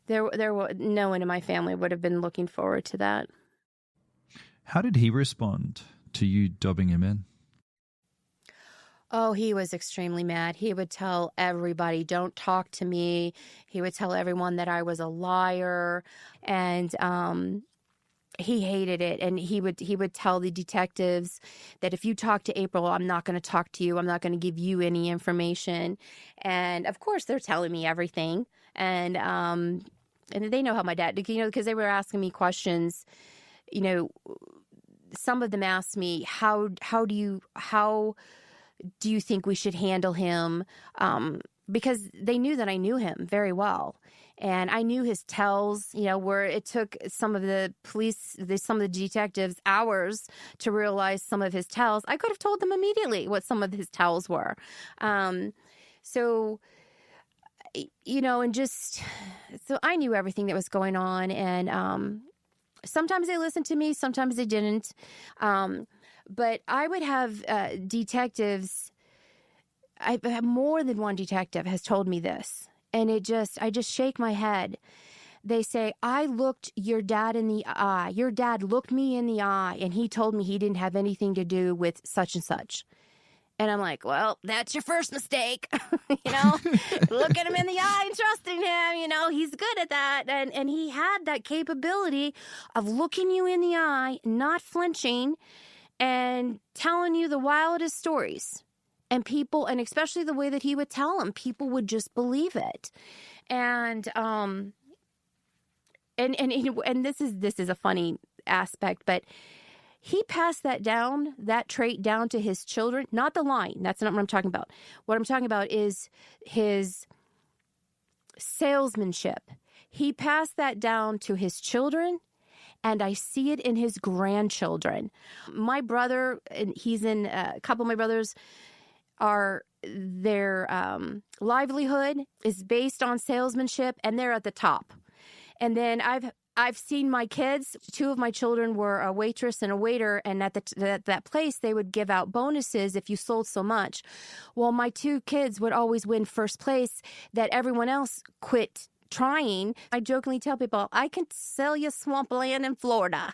No one in my family would have been looking forward to that. How did he respond to you dobbing him in? Oh, he was extremely mad. He would tell everybody, "Don't talk to me." He would tell everyone that I was a liar, and he hated it. And he would tell the detectives that if you talk to April, I'm not going to talk to you. I'm not going to give you any information. And of course, they're telling me everything. And they know how my dad, because they were asking me questions. Some of them asked me, how do you think we should handle him? Because they knew that I knew him very well. And I knew his tells, where it took some of the police, some of the detectives hours to realize some of his tells. I could have told them immediately what some of his tells were. And so I knew everything that was going on. And sometimes they listened to me, sometimes they didn't. But I would have detectives. I've had more than one detective has told me this, and I just shake my head. They say, "I looked your dad in the eye. Your dad looked me in the eye, and he told me he didn't have anything to do with such and such." And I'm like, "Well, that's your first mistake." Look at him in the eye and trusting him. He's good at that. And he had that capability of looking you in the eye, not flinching, and telling you the wildest stories. And people, and especially the way that he would tell them, people would just believe it. And this is a funny aspect, but he passed that trait down to his children, not the lying. That's not what I'm talking about. What I'm talking about is his salesmanship. He passed that down to his children, and I see it in his grandchildren. My brother, and he's in a couple of my brothers, their livelihood is based on salesmanship, and they're at the top. And then I've seen my kids. Two of my children were a waitress and a waiter, and at that place they would give out bonuses if you sold so much. Well, my two kids would always win first place that everyone else quit trying. I jokingly tell people, "I can sell you swampland in Florida,"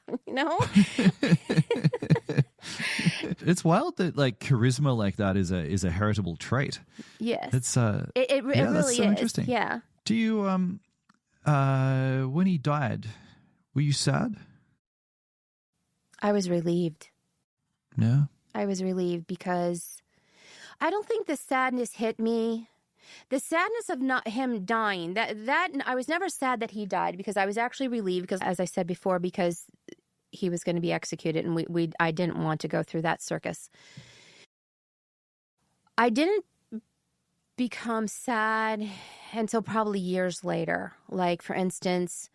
It's wild that charisma like that is a heritable trait. Yes, it's it really that's so is. Interesting. Yeah. Do you when he died, were you sad? I was relieved. Yeah, I was relieved because I don't think the sadness hit me. The sadness of not him dying, that I was never sad that he died, because I was actually relieved, because, as I said before, because he was going to be executed, and I didn't want to go through that circus. I didn't become sad until probably years later. Like, for instance,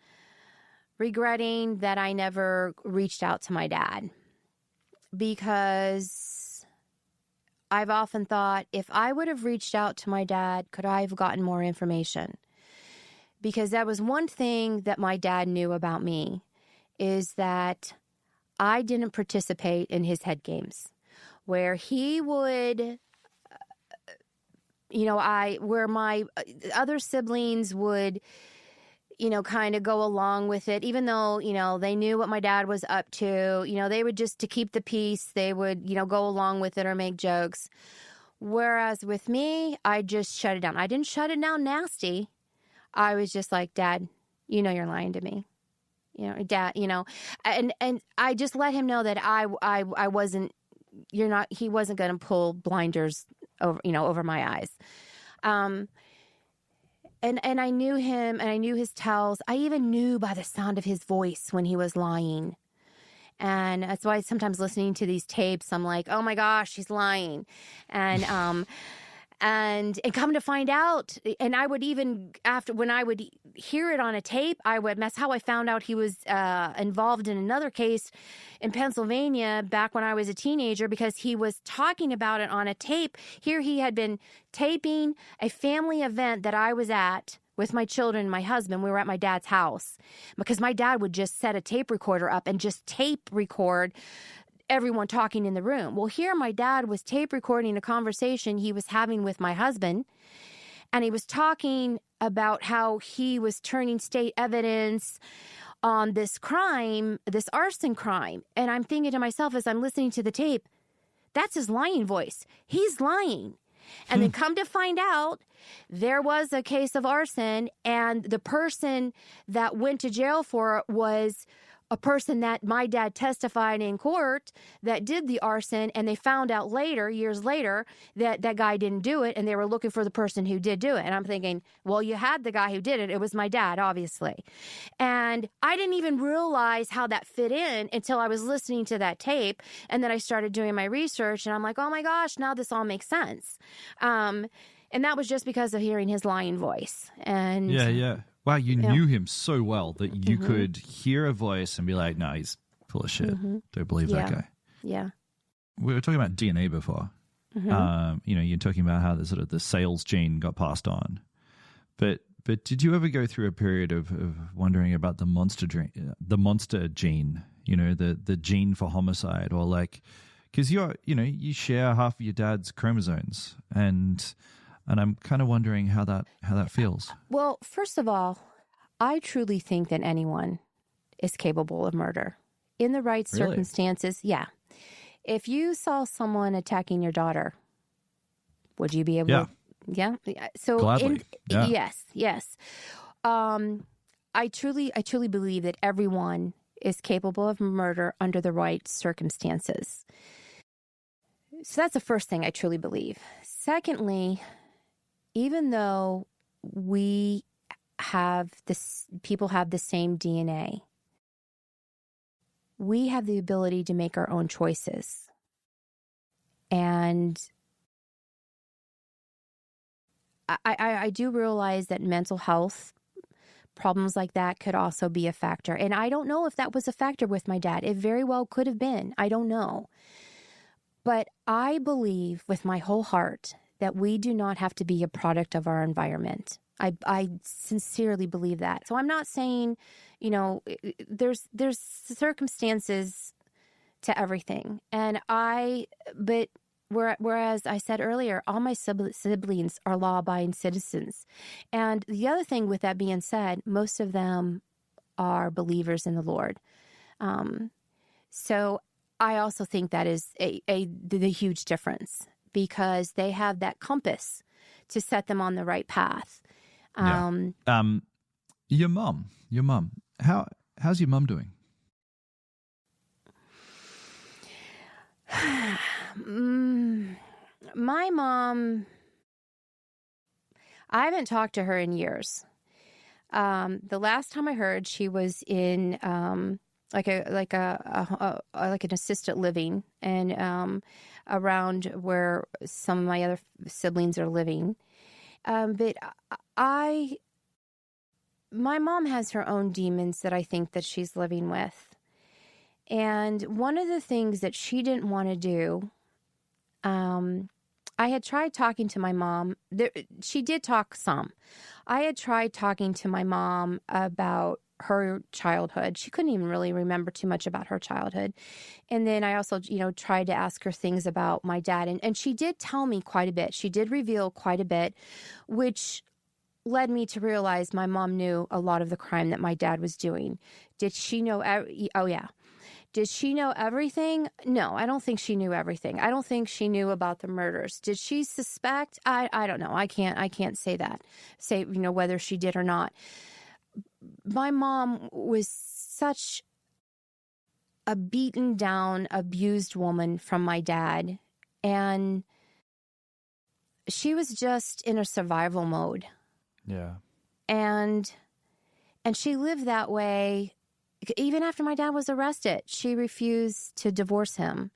regretting that I never reached out to my dad, because I've often thought, if I would have reached out to my dad, could I have gotten more information? Because that was one thing that my dad knew about me, is that I didn't participate in his head games, where he would, where my other siblings would, kind of go along with it, even though, they knew what my dad was up to. They would just, to keep the peace, they would, go along with it or make jokes. Whereas with me, I just shut it down. I didn't shut it down nasty. I was just like, Dad, you're lying to me. Dad, and I just let him know that I wasn't, he wasn't going to pull blinders over my eyes. And I knew him, and I knew his tells. I even knew by the sound of his voice when he was lying. And that's why sometimes listening to these tapes, I'm like, oh my gosh, he's lying. And come to find out, and I would even, when I would hear it on a tape, that's how I found out he was involved in another case in Pennsylvania back when I was a teenager, because he was talking about it on a tape. Here he had been taping a family event that I was at with my children and my husband. We were at my dad's house, because my dad would just set a tape recorder up and just tape record everyone talking in the room. Well, here my dad was tape recording a conversation he was having with my husband, and he was talking about how he was turning state evidence on this crime, this arson crime. And I'm thinking to myself as I'm listening to the tape, that's his lying voice. He's lying. And then come to find out, there was a case of arson, and the person that went to jail for it was a person that my dad testified in court that did the arson, and they found out later, years later, that that guy didn't do it, and they were looking for the person who did do it. And I'm thinking, well, you had the guy who did it. It was my dad, obviously. And I didn't even realize how that fit in until I was listening to that tape, and then I started doing my research, and I'm like, oh my gosh, now this all makes sense. And that was just because of hearing his lying voice. And yeah. Wow, you knew him so well that you could hear a voice and be like, no, he's full of shit. Don't believe that guy. Yeah. We were talking about DNA before. You're talking about how the sales gene got passed on. But did you ever go through a period of wondering about the monster gene, the gene for homicide, or like, because you share half of your dad's chromosomes, and I'm kind of wondering how that feels. Well, first of all, I truly think that anyone is capable of murder in the right circumstances. Yeah. If you saw someone attacking your daughter, would you be able to? Yeah. So gladly. Yes. I truly believe that everyone is capable of murder under the right circumstances. So that's the first thing I truly believe. Secondly, even though people have the same DNA, we have the ability to make our own choices. And I do realize that mental health problems like that could also be a factor. And I don't know if that was a factor with my dad. It very well could have been. I don't know. But I believe with my whole heart that we do not have to be a product of our environment. I sincerely believe that. So I'm not saying, there's circumstances to everything. But whereas I said earlier, all my siblings are law-abiding citizens. And the other thing with that being said, most of them are believers in the Lord. So I also think that is the huge difference, because they have that compass to set them on the right path. Your mom, how's your mom doing? My mom, I haven't talked to her in years. The last time I heard, she was in like an assisted living, and around where some of my other siblings are living. But my mom has her own demons that I think that she's living with. And one of the things that she didn't want to do, I had tried talking to my mom. She did talk some. I had tried talking to my mom about her childhood. She couldn't even really remember too much about her childhood. And then I also, tried to ask her things about my dad. And she did tell me quite a bit. She did reveal quite a bit, which led me to realize my mom knew a lot of the crime that my dad was doing. Did she know? Oh, yeah. Did she know everything? No, I don't think she knew everything. I don't think she knew about the murders. Did she suspect? I don't know. I can't say that. Say, whether she did or not. My mom was such a beaten down, abused woman from my dad. And she was just in a survival mode. Yeah. And she lived that way. Even after my dad was arrested, she refused to divorce him.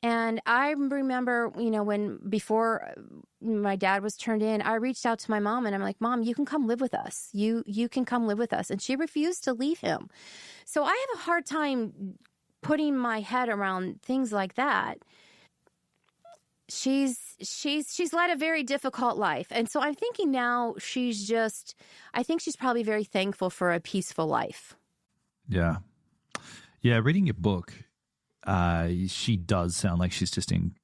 And I remember, before my dad was turned in, I reached out to my mom and I'm like, Mom, you can come live with us. You can come live with us. And she refused to leave him. So I have a hard time putting my head around things like that. She's led a very difficult life. And so I'm thinking now I think she's probably very thankful for a peaceful life. Yeah. Yeah, reading your book, she does sound like she's just in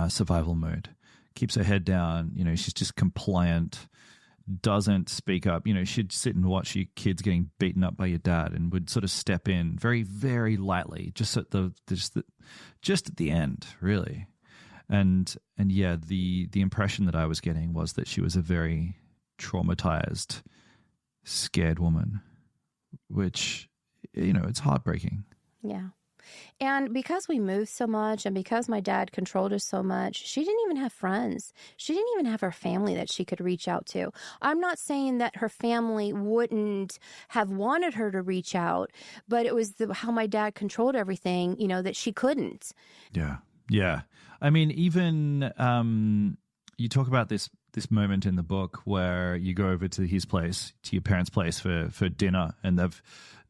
survival mode. Keeps her head down, she's just compliant, doesn't speak up. She'd sit and watch your kids getting beaten up by your dad and would sort of step in very, very lightly, just at the end, really. And yeah, the impression that I was getting was that she was a very traumatized, scared woman, which, it's heartbreaking. Yeah. And because we moved so much and because my dad controlled her so much, she didn't even have friends. She didn't even have her family that she could reach out to. I'm not saying that her family wouldn't have wanted her to reach out, but it was how my dad controlled everything, that she couldn't. Yeah. Yeah. I mean, even you talk about this moment in the book where you go over to his place, to your parents' place for dinner, and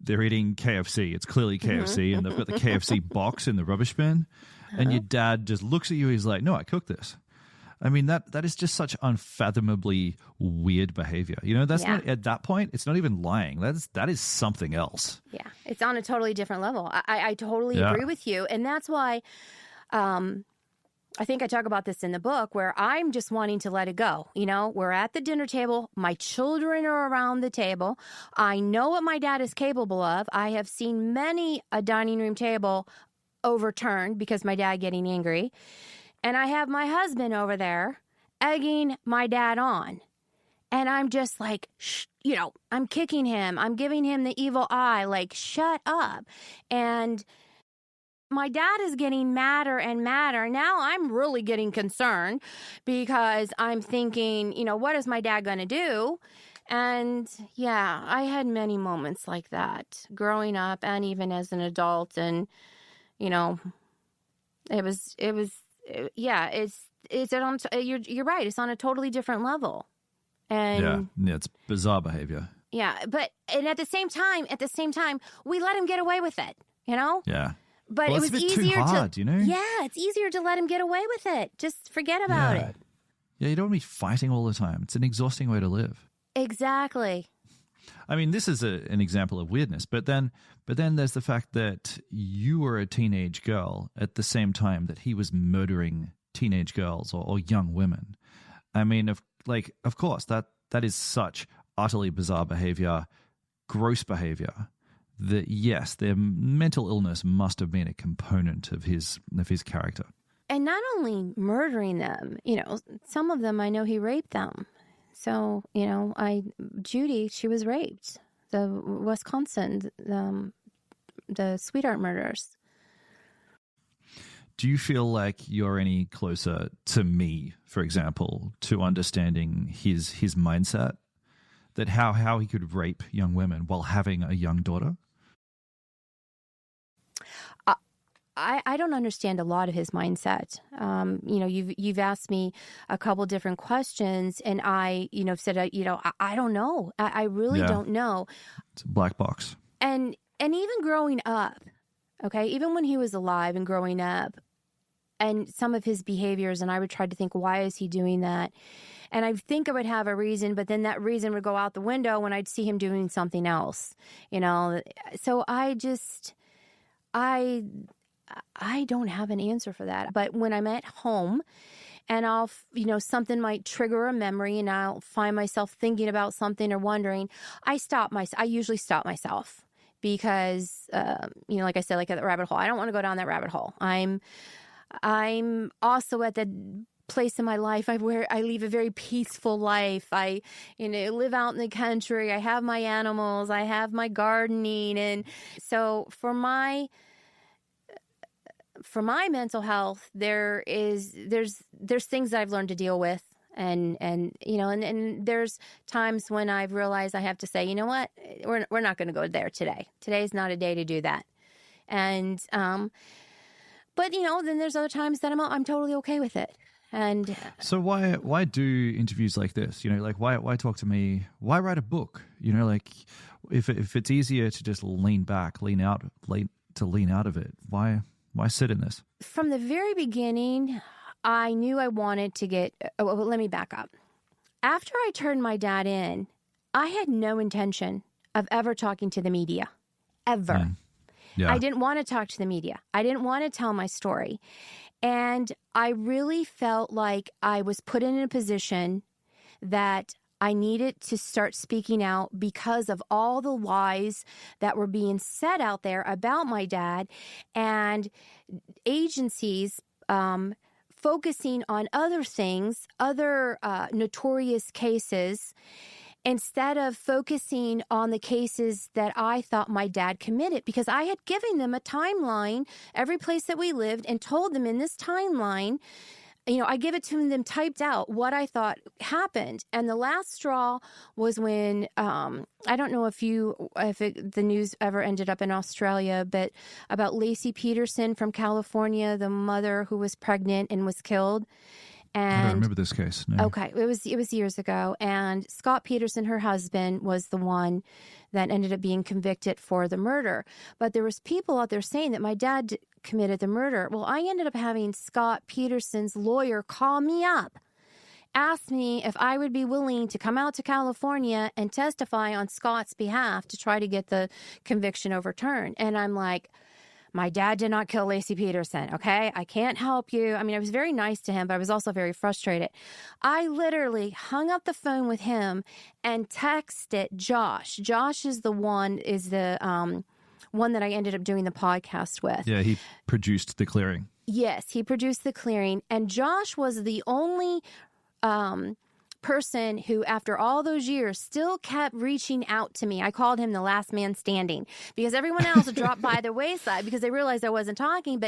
they're eating KFC. It's clearly KFC, and they've got the KFC box in the rubbish bin, and your dad just looks at you. He's like, "No, I cooked this." I mean, that is just such unfathomably weird behavior. That's not at that point. It's not even lying. That is something else. Yeah, it's on a totally different level. I totally agree with you, and that's why. I think I talk about this in the book where I'm just wanting to let it go. We're at the dinner table. My children are around the table. I know what my dad is capable of. I have seen many a dining room table overturned because my dad getting angry. And I have my husband over there egging my dad on. And I'm just like, I'm kicking him. I'm giving him the evil eye, like, shut up. And my dad is getting madder and madder. Now I'm really getting concerned because I'm thinking, what is my dad going to do? And yeah, I had many moments like that growing up and even as an adult. And, you're right. It's on a totally different level. And yeah, it's bizarre behavior. Yeah. And at the same time, we let him get away with it, Yeah. But it was easier too hard, Yeah, it's easier to let him get away with it. Just forget about it. Yeah, you don't want to be fighting all the time. It's an exhausting way to live. Exactly. I mean, this is an example of weirdness, but then there's the fact that you were a teenage girl at the same time that he was murdering teenage girls or young women. I mean, of course, that is such utterly bizarre behavior, gross behavior. That yes, their mental illness must have been a component of his character. And not only murdering them, some of them I know he raped them. So, Judy, she was raped. The Wisconsin, the Sweetheart murders. Do you feel like you're any closer to me, for example, to understanding his mindset? That how he could rape young women while having a young daughter? I don't understand a lot of his mindset. You've asked me a couple different questions, and I, said, I don't know. I really don't know. It's a black box. And even growing up, okay, even when he was alive and growing up, and some of his behaviors, and I would try to think, why is he doing that? And I think I would have a reason, but then that reason would go out the window when I'd see him doing something else, So I don't have an answer for that. But when I'm at home and I'll, something might trigger a memory and I'll find myself thinking about something or wondering, I usually stop myself because, like I said, like at the rabbit hole, I don't want to go down that rabbit hole. I'm also at the place in my life where I live a very peaceful life. I, live out in the country. I have my animals. I have my gardening. And so for my mental health, there's things that I've learned to deal with. And there's times when I've realized I have to say, you know what, we're not going to go there today. Today's not a day to do that. And, but then there's other times that I'm totally okay with it. And so why do interviews like this? Why talk to me? Why write a book? If it's easier to just lean out of it, why sit in this? From the very beginning, I knew I wanted to get. Let me back up. After I turned my dad in, I had no intention of ever talking to the media, ever. Yeah. I didn't want to talk to the media. I didn't want to tell my story. And I really felt like I was put in a position that I needed to start speaking out because of all the lies that were being said out there about my dad, and agencies focusing on other things, other notorious cases, instead of focusing on the cases that I thought my dad committed, because I had given them a timeline, every place that we lived, and told them in this timeline, I give it to them typed out what I thought happened. And the last straw was when, I don't know if the news ever ended up in Australia, but about Lacey Peterson from California, the mother who was pregnant and was killed. And I don't remember this case. No. Okay, it was years ago, and Scott Peterson, her husband, was the one that ended up being convicted for the murder. But there was people out there saying that my dad committed the murder. Well, I ended up having Scott Peterson's lawyer call me up, ask me if I would be willing to come out to California and testify on Scott's behalf to try to get the conviction overturned. And I'm like, my dad did not kill Lacey Peterson, okay? I can't help you. I mean, I was very nice to him, but I was also very frustrated. I literally hung up the phone with him and texted Josh. Josh is the one that I ended up doing the podcast with. Yeah, he produced The Clearing. Yes, he produced The Clearing. And Josh was the only person who, after all those years, still kept reaching out to me. I called him the last man standing because everyone else had dropped by the wayside because they realized I wasn't talking.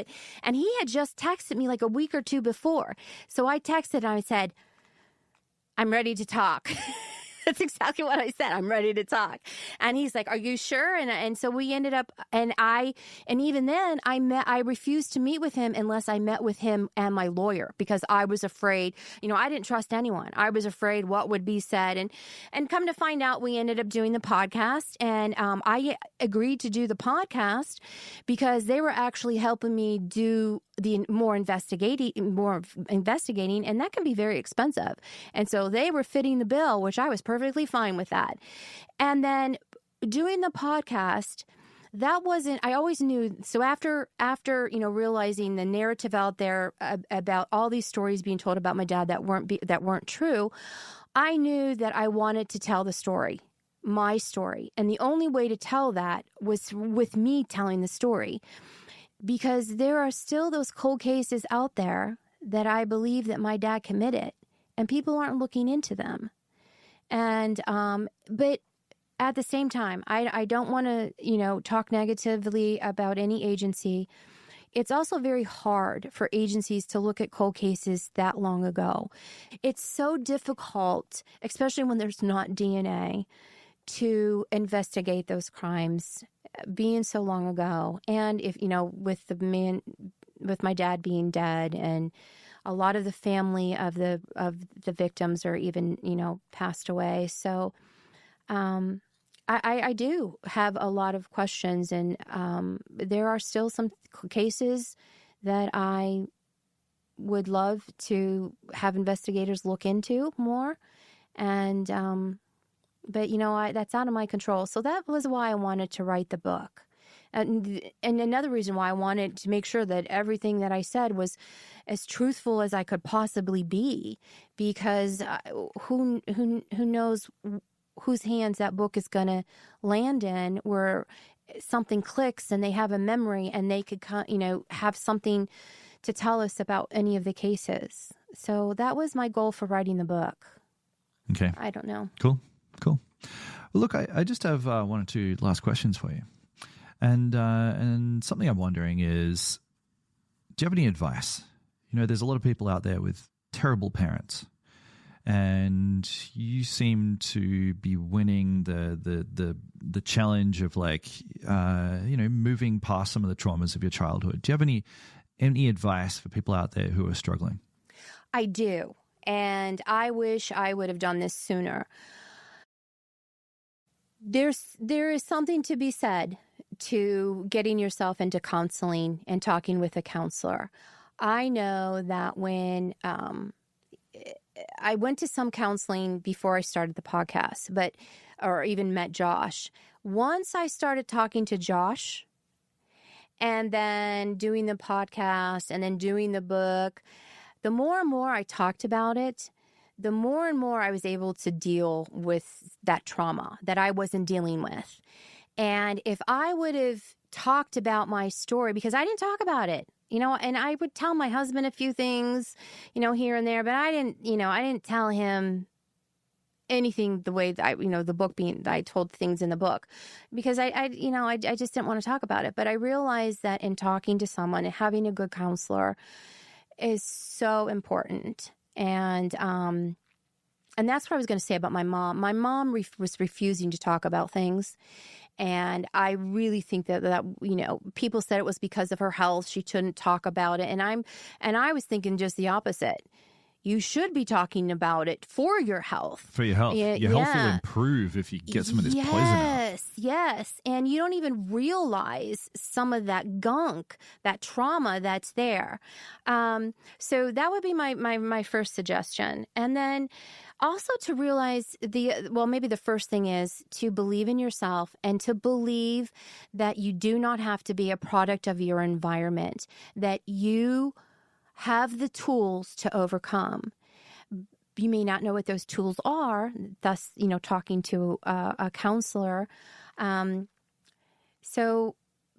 And he had just texted me like a week or two before. So I texted and I said, I'm ready to talk. That's exactly what I said. I'm ready to talk. And he's like, are you sure? And so we ended up, and even then I refused to meet with him unless I met with him and my lawyer, because I was afraid, I didn't trust anyone. I was afraid what would be said. And come to find out, we ended up doing the podcast, and I agreed to do the podcast because they were actually helping me do the more investigating, and that can be very expensive. And so they were fitting the bill, which I was perfectly fine with that. And then doing the podcast, that wasn't, I always knew. So after realizing the narrative out there about all these stories being told about my dad that weren't true, I knew that I wanted to tell the story, my story. And the only way to tell that was with me telling the story. Because there are still those cold cases out there that I believe that my dad committed, and people aren't looking into them. And but at the same time, I don't want to talk negatively about any agency. It's also very hard for agencies to look at cold cases that long ago. It's so difficult, especially when there's not DNA, to investigate those crimes being so long ago, and if, with my dad being dead, and a lot of the family of the victims are even, passed away. So, I do have a lot of questions, and there are still some cases that I would love to have investigators look into more. And, but that's out of my control. So that was why I wanted to write the book. And another reason why I wanted to make sure that everything that I said was as truthful as I could possibly be, because who knows whose hands that book is going to land in, where something clicks and they have a memory and they could, have something to tell us about any of the cases. So that was my goal for writing the book. Okay. I don't know. Cool. Well, look, I just have one or two last questions for you. And something I'm wondering is, do you have any advice? There's a lot of people out there with terrible parents, and you seem to be winning the challenge of moving past some of the traumas of your childhood. Do you have any advice for people out there who are struggling? I do, and I wish I would have done this sooner. There is something to be said to getting yourself into counseling and talking with a counselor. I know that when I went to some counseling before I started the podcast, or even met Josh. Once I started talking to Josh and then doing the podcast and then doing the book, the more and more I talked about it, the more and more I was able to deal with that trauma that I wasn't dealing with. And if I would have talked about my story, because I didn't talk about it, and I would tell my husband a few things, here and there, but I didn't tell him anything the way that the book being, I told things in the book, because I just didn't want to talk about it. But I realized that in talking to someone and having a good counselor is so important. And that's what I was going to say about my mom. My mom was refusing to talk about things. And I really think that people said it was because of her health. She shouldn't talk about it. And I was thinking just the opposite. You should be talking about it for your health. For your health. Your health will improve if you get some of this poison out. Yes. And you don't even realize some of that gunk, that trauma that's there. So that would be my first suggestion. And then also to realize maybe the first thing is to believe in yourself and to believe that you do not have to be a product of your environment, that you have the tools to overcome. You may not know what those tools are, thus, talking to a counselor.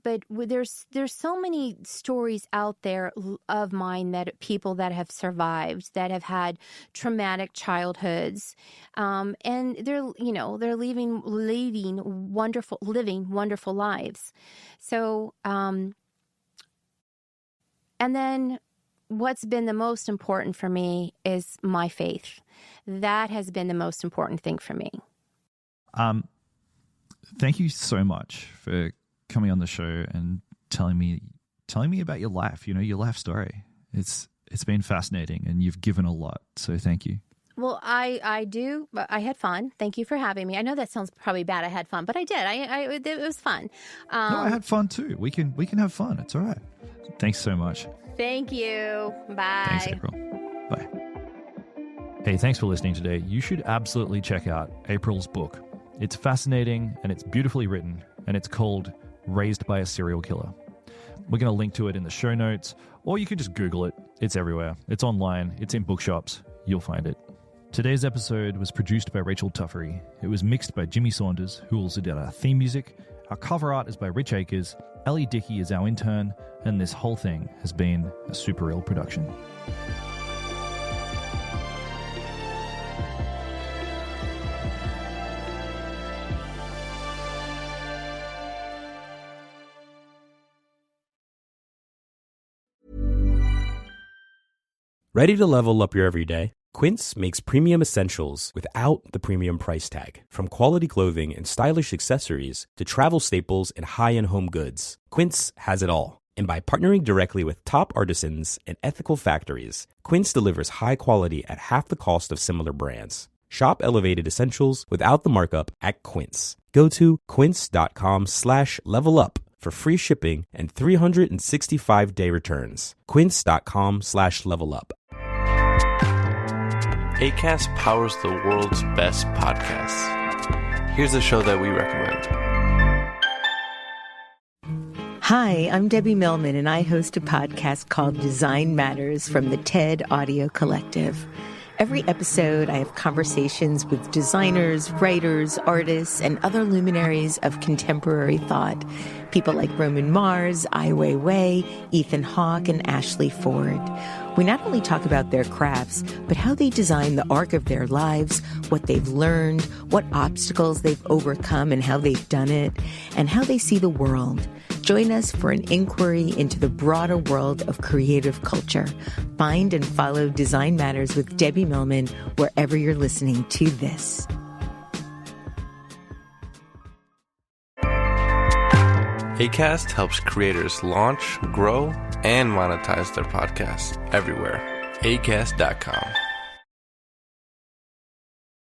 But there's so many stories out there of mine that people that have survived, that have had traumatic childhoods, and they're living wonderful lives. So, and then what's been the most important for me is my faith. That has been the most important thing for me. Thank you so much for coming on the show and telling me about your life, your life story. It's been fascinating, and you've given a lot. So thank you. Well, I do. I had fun. Thank you for having me. I know that sounds probably bad. I had fun, but I did. It was fun. No, I had fun too. We can have fun. It's all right. Thanks so much. Thank you. Bye. Thanks, April. Bye. Hey, thanks for listening today. You should absolutely check out April's book. It's fascinating and it's beautifully written, and it's called Raised by a Serial Killer. We're going to link to it in the show notes, or you can just Google it. It's everywhere. It's online. It's in bookshops. You'll find it. Today's episode was produced by Rachel Tuffery. It was mixed by Jimmy Saunders, who also did our theme music. Our cover art is by Rich Akers. Ellie Dickey is our intern, and this whole thing has been a Super Real production. Ready to level up your everyday? Quince makes premium essentials without the premium price tag. From quality clothing and stylish accessories to travel staples and high-end home goods, Quince has it all. And by partnering directly with top artisans and ethical factories, Quince delivers high quality at half the cost of similar brands. Shop elevated essentials without the markup at Quince. Go to quince.com/levelup for free shipping and 365-day returns. Quince.com/levelup. Acast powers the world's best podcasts. Here's a show that we recommend. Hi, I'm Debbie Millman, and I host a podcast called Design Matters from the TED Audio Collective. Every episode, I have conversations with designers, writers, artists, and other luminaries of contemporary thought. People like Roman Mars, Ai Weiwei, Ethan Hawke, and Ashley Ford. We not only talk about their crafts, but how they design the arc of their lives, what they've learned, what obstacles they've overcome and how they've done it, and how they see the world. Join us for an inquiry into the broader world of creative culture. Find and follow Design Matters with Debbie Millman wherever you're listening to this. Acast helps creators launch, grow, and monetize their podcasts everywhere. Acast.com.